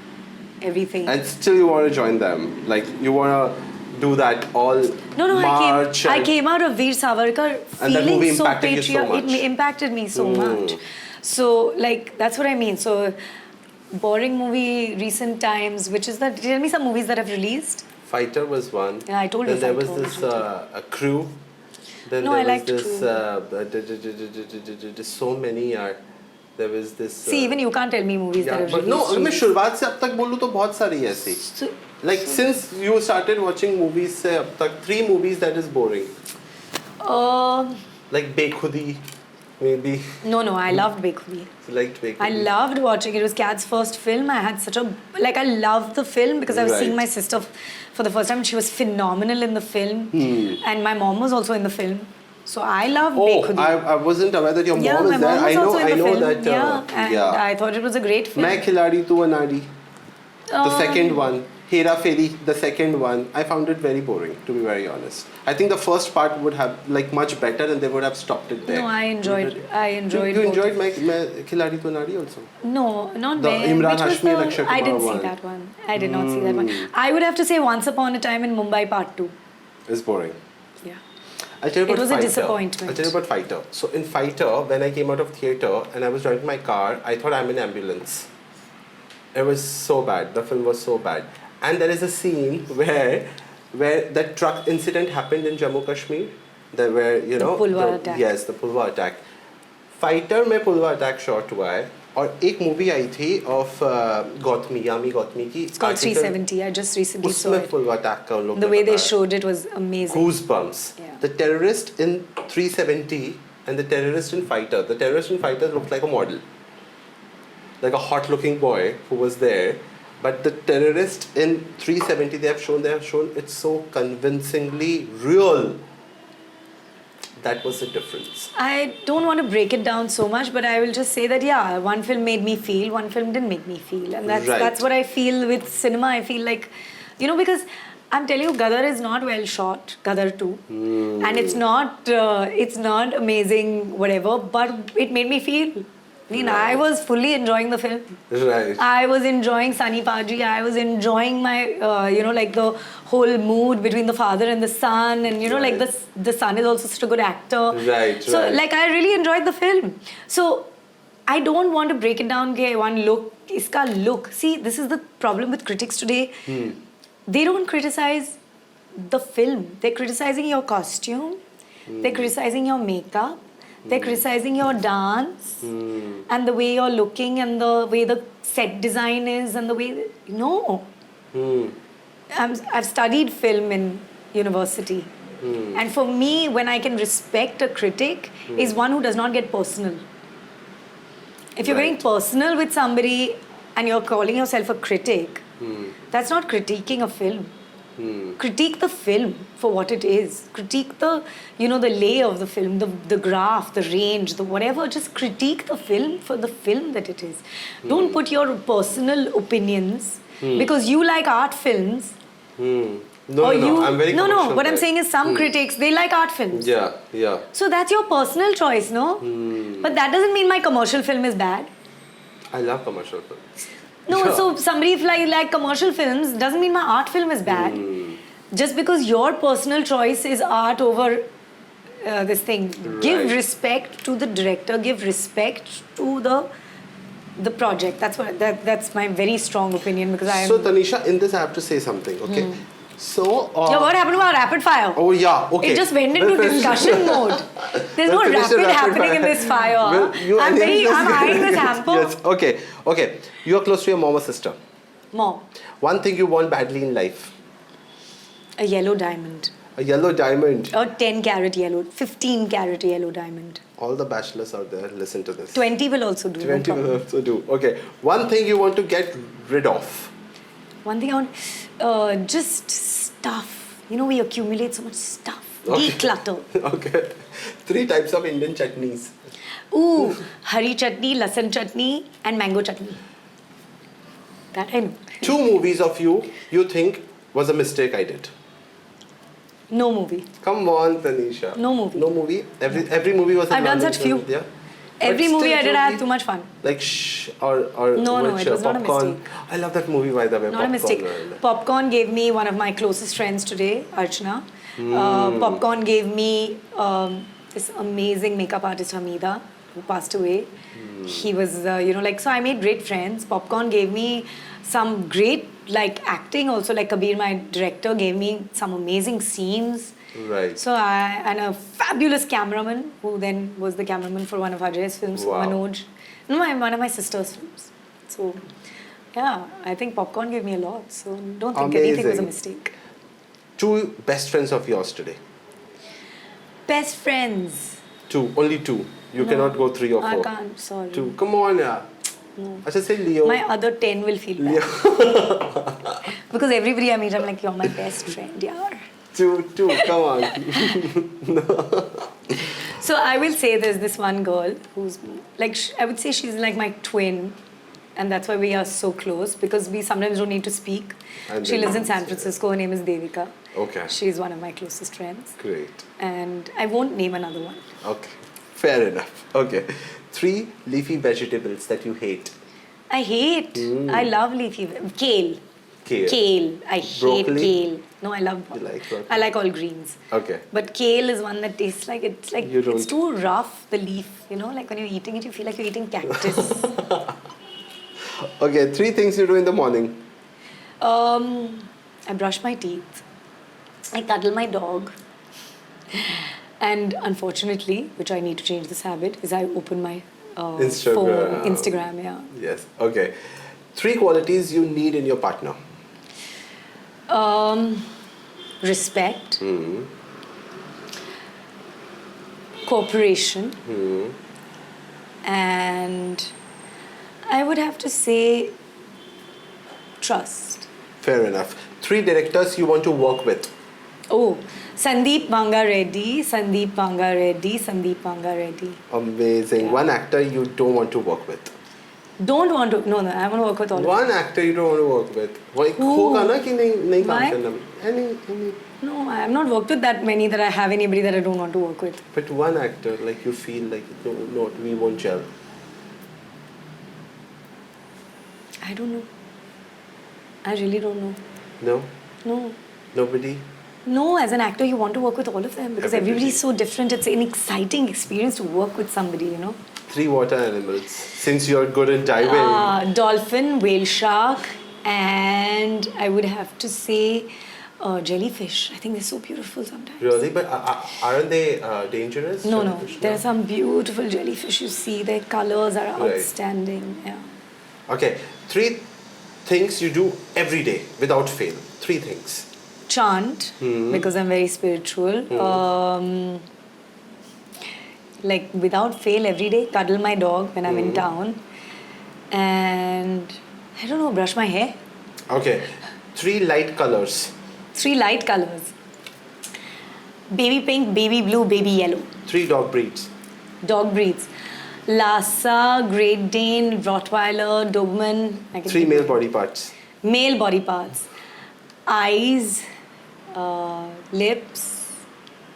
everything. And still you want to join them. Like, you want to do that all No, March. I came out of Veer Savarkar And that movie feeling so impacted you so patriotic. much. It impacted me so much. So, like, that's what I mean. So, boring movie, recent times, which is that, tell me some movies that have released. Fighter was one. Yeah, I told you Then there was Fighter. this a Crew. Then No, there I was liked this so many are. There was this. See, even you can't tell me movies that Yeah, have but released. no, अगर मैं शुरुआत से अब तक बोलूँ तो बहुत सारी है ऐसी. So, Like since you started watching movies से अब तक 3 movies that is boring. Like Bekhudi, maybe. no, I loved Bekhudi. You liked Bekhudi. I loved watching it. It was Kat's first film. I had such a... Like, I loved the film because I was seeing Right. my sister for the first time. She was phenomenal in the film. And my mom was also in the film. So I loved Oh, Bekhudi. I wasn't aware that your Yeah, mom my is there. mom was also in I the know film. that. And I thought it was a great film. मैं खिलाड़ी तू अनाड़ी. The second one, Hera Fairy, the second one, I found it very boring, to be very honest. I think the first part would have like much better, and they would have stopped it there. No, I enjoyed. You both. enjoyed my खिलाड़ी तू अनाड़ी also. No, not The very. Imran Which was Hashmi and the- Akshay I Kumar didn't see one. that one. I did not see that one. I would have to say Once Upon a Time in Mumbai Part 2. It's boring. Yeah. I'll tell you about It was a Fighter. disappointment. I'll tell you about Fighter. So in Fighter, when I came out of theatre and I was driving my car, I thought I'm in ambulance. It was so bad. The film was so bad. And there is a scene where that truck incident happened in Jammu Kashmir. There were, you know, Pulwar attack. Yes, the Pulwar attack. Fighter में Pulwar attack shot हुआ है. और एक movie आई थी of Gautami, Yami Gautami की. It's called 370. I just recently saw उसमें it. Pulwar attack का उन लोग The ने way they बताया. showed it was amazing. Goosebumps. Yeah. The terrorist in 370 and the terrorist in Fighter. The terrorist in Fighter looked like a model. Like a hot looking boy who was there. But the terrorist in 370 they have shown it so convincingly real. That was the difference. I don't want to break it down so much, but I will just say that yeah, one film made me feel, one film didn't make me feel, and that's what I feel with cinema. I feel like, you know, because I'm telling you, Gadar is not well shot, Gadar 2, and it's not amazing, whatever, but it made me feel. I mean, I was fully enjoying the film. Right. I was enjoying Sunny Paji. I was enjoying my, like the whole mood between the father and the son, and like the son is also such a good actor. Right. So like I really enjoyed the film. So I don't want to break it down. Okay, one look, iska look. See, this is the problem with critics today. They don't criticize the film. They're criticizing your costume. They're criticizing your makeup. They're criticizing your dance and the way you're looking and the way the set design is and the way... No. I've studied film in university. And for me, when I can respect a critic, is one who does not get personal. If you're getting personal with somebody and you're calling yourself a critic, that's not critiquing a film. Critique the film for what it is. Critique the, the lay of the film, the graph, the range, the whatever. Just critique the film for the film that it is. Don't put your personal opinions because you like art films. No, I'm very No, what I'm saying is some critics, they like art films. Yeah. So that's your personal choice, no? But that doesn't mean my commercial film is bad. I love commercial films. No, Yeah. so somebody if like commercial films doesn't mean my art film is bad. just because your personal choice is art over this thing, give Right. respect to the director, give respect to the project. That's my very strong opinion, because I am. So Tanisha, in this I have to say something. Okay. So. Yeah, what happened to our rapid fire? Oh yeah. Okay. It just went into We'll finish- discussion mode. There's no We'll finish the rapid happening fire. in this fire. Well, you- I'm eyeing this hamper. Yes. Okay. Okay. You are close to your mom or sister. Mom, One thing you want badly in life. a yellow diamond. A yellow diamond. A 10 carat yellow, 15 carat yellow diamond. All the bachelors out there, listen to this. 20 will also do. no 20 problem. will also do. Okay. One thing you want to get rid of. One thing I want, just stuff. You know, we accumulate so much stuff. Okay. Declutter. Okay. 3 types of Indian chutneys. Ooh, hari chutney, lasan chutney, and mango chutney. That I know. 2 movies of you think was a mistake I did. No movie. Come on, Tanisha. No movie. No movie. Every movie was. A I've done learning such few. curve, Yeah. Every But movie still I did, it I would had be too much fun. Like shh or No, which, it was not a popcorn. mistake. I love that movie by the way. Not a mistake. Popcorn. Popcorn gave me one of my closest friends today, Archana. Popcorn gave me this amazing makeup artist, Hamida, who passed away. He was, so I made great friends. Popcorn gave me some great, acting also. Like Kabir, my director, gave me some amazing scenes. Right. So and a fabulous cameraman, who then was the cameraman for one of Ajay's films, Wow. Manoj. No, one of my sister's films. So, yeah, I think Popcorn gave me a lot. So don't think anything was a Amazing. mistake. 2 best friends of yours today. Best friends. 2, only 2. You No, cannot go 3 or 4. I can't, sorry. 2. Come on, yeah. No. I should say Leo. My other 10 will feel bad. Because everybody I meet, I'm like, you're my best friend, yeah. 2, come on. So I will say there's this one girl who's I would say she's like my twin, and that's why we are so close, because we sometimes don't need to speak. And She then- lives in San Francisco. Her name is Devika. Okay. She's one of my closest friends, Great. and I won't name another one. Okay. Fair enough. Okay. 3 leafy vegetables that you hate. I hate. I love leafy kale. Kale. I hate Broccoli? kale. No, I love. You like broccoli? I like all greens. Okay. But kale is one that tastes like You don't- it's too rough. The leaf, like when you're eating it, you feel like you're eating cactus. Okay, 3 things you do in the morning. I brush my teeth. I cuddle my dog. And unfortunately, which I need to change this habit, is I open my Instagram. phone, Instagram, yeah. Yes. Okay. 3 qualities you need in your partner. Respect, cooperation, and I would have to say trust. Fair enough. 3 directors you want to work with. Oh, Sandeep Banga Reddy, Sandeep Banga Reddy, Sandeep Banga Reddy. Amazing. Yeah. 1 actor you don't want to work with. Don't want to, no, I want to work with all of 1 actor you don't want to work with. वही Who? होगा ना कि नहीं काम Why? करना. Any. them. No, I have not worked with that many that I have anybody that I don't want to work with. But 1 actor like you feel like no, we won't gel. I don't know. I really don't know. No. No. Nobody. No, as an actor, you want to work with all of them because Everybody. everybody's so different. It's an exciting experience to work with somebody, 3 water animals. Since you're good in diving. Dolphin, whale shark, and I would have to say jellyfish. I think they're so beautiful sometimes. Really? But aren't they dangerous? No. Jellyfish? There are some beautiful jellyfish you see. Their colors are Right. outstanding. Yeah. Okay. 3 things you do every day without fail. 3 things. Chant, because I'm very spiritual. Like without fail every day, cuddle my dog when I'm in town. And I don't know, brush my hair. Okay. 3 light colors. 3 light colors. Baby pink, baby blue, baby yellow. 3 dog breeds. Dog breeds. Lhasa, Great Dane, Rottweiler, Doberman. 3 male body parts. Male body parts. Eyes, lips,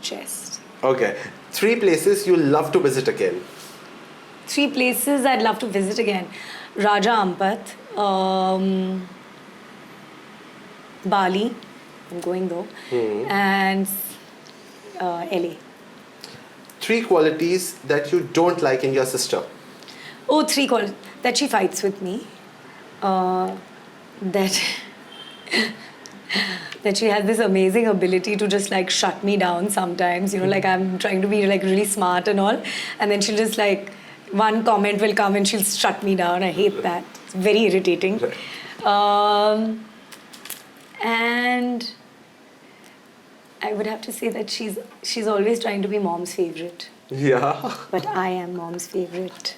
chest. Okay. 3 places you love to visit again. 3 places I'd love to visit again. Raja Ampat, Bali, I'm going though. And LA. 3 qualities that you don't like in your sister. Oh, 3 qualities. That she fights with me. That that she has this amazing ability to just like shut me down sometimes. You know, like I'm trying to be like really smart and all, and then she'll just like one comment will come and she'll shut me down. I hate that. It's very irritating. And I would have to say that she's always trying to be mom's favorite. Yeah. But I am mom's favorite.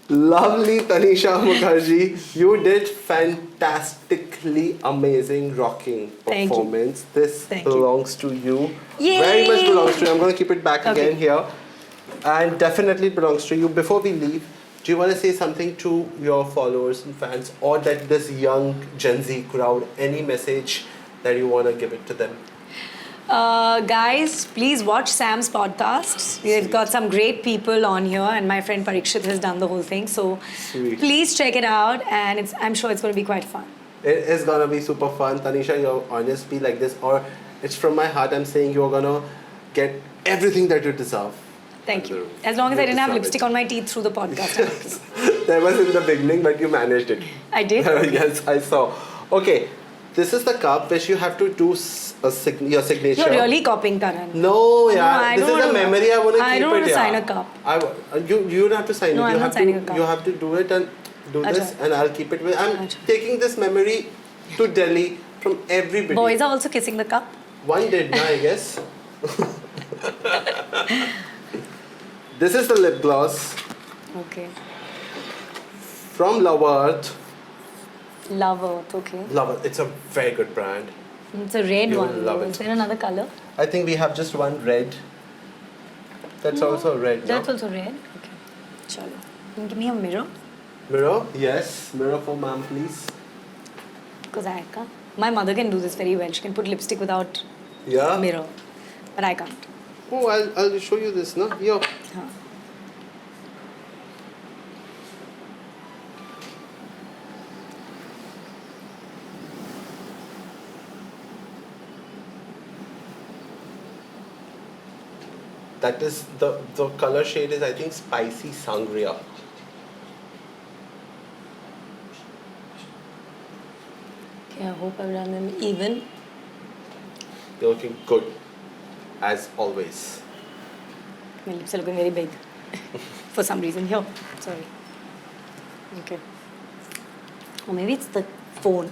Lovely Tanisha Mukherjee. You did fantastically amazing rocking Thank you. performance. This Thank you. belongs to you. Yay! Very much belongs to you. I'm going to keep it back Okay. again here. And definitely belongs to you. Before we leave, do you want to say something to your followers and fans or that this young Gen Z crowd? Any message that you want to give it to them? Guys, please watch Sam's podcast. We've got some great people on here, and my friend Parikshit has done the whole thing. So Sweet. please check it out, and I'm sure it's going to be quite fun. It is going to be super fun. Tanisha, you're honestly like this, or it's from my heart I'm saying you're going to get everything that you deserve. Thank you. As long as I didn't have lipstick on my teeth through the podcast. I'm okay. That was in the beginning, but you managed it. I did? Yes, I saw. Okay, this is the cup which you have to do your signature. You're really copying Karan. No, yeah. I This don't is a wanna- memory I want to keep it. I don't want to yeah. sign a cup. You don't have to sign No, it. I'm You not have signing to, a cup. You have to do it and do Achha. this, and I'll keep it with. I'm Achha. taking this memory to Delhi from everybody. Boys are also kissing the cup. One did, I guess. This is the lip gloss Okay. from Love Earth. Love Earth, okay. Love Earth. It's a very good brand. It's a red You will one. love though. it. Is there another color? I think we have just one red. That's also red. That's no? also red? Okay. Chalo. Can you give me a mirror? Mirror? Yes. Mirror for ma'am, please. Because I can't. My mother can do this very well. She can put lipstick without Yeah. mirror. But I can't. Oh, I'll show you this, no? Here. Huh. That is the color shade is I think spicy sangria. Okay, I hope I've done them even. You're looking good, as always. My lips are looking very big. For some reason. Here. Sorry. Okay. Or maybe it's the phone.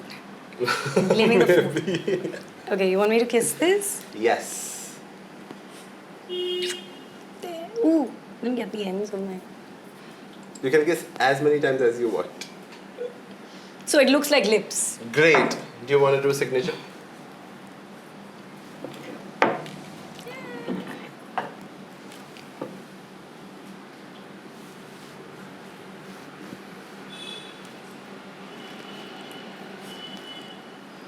I'm blaming the phone. Okay, you want me to kiss this? Yes. There. Ooh, didn't get the ends of my... You can kiss as many times as you want. So it looks like lips. Great. Do you want to do a signature?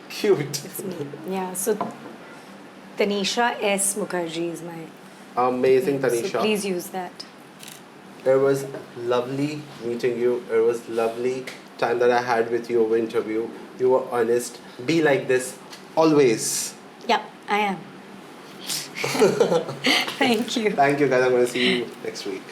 Cute. It's me. Yeah, so Tanisha S. Mukherjee is my Amazing, name. Tanisha. So please use that. It was lovely meeting you. It was lovely time that I had with you over interview. You were honest. Be like this always. Yeah, I am. Thank you. Thank you guys. I'm going to see you next week.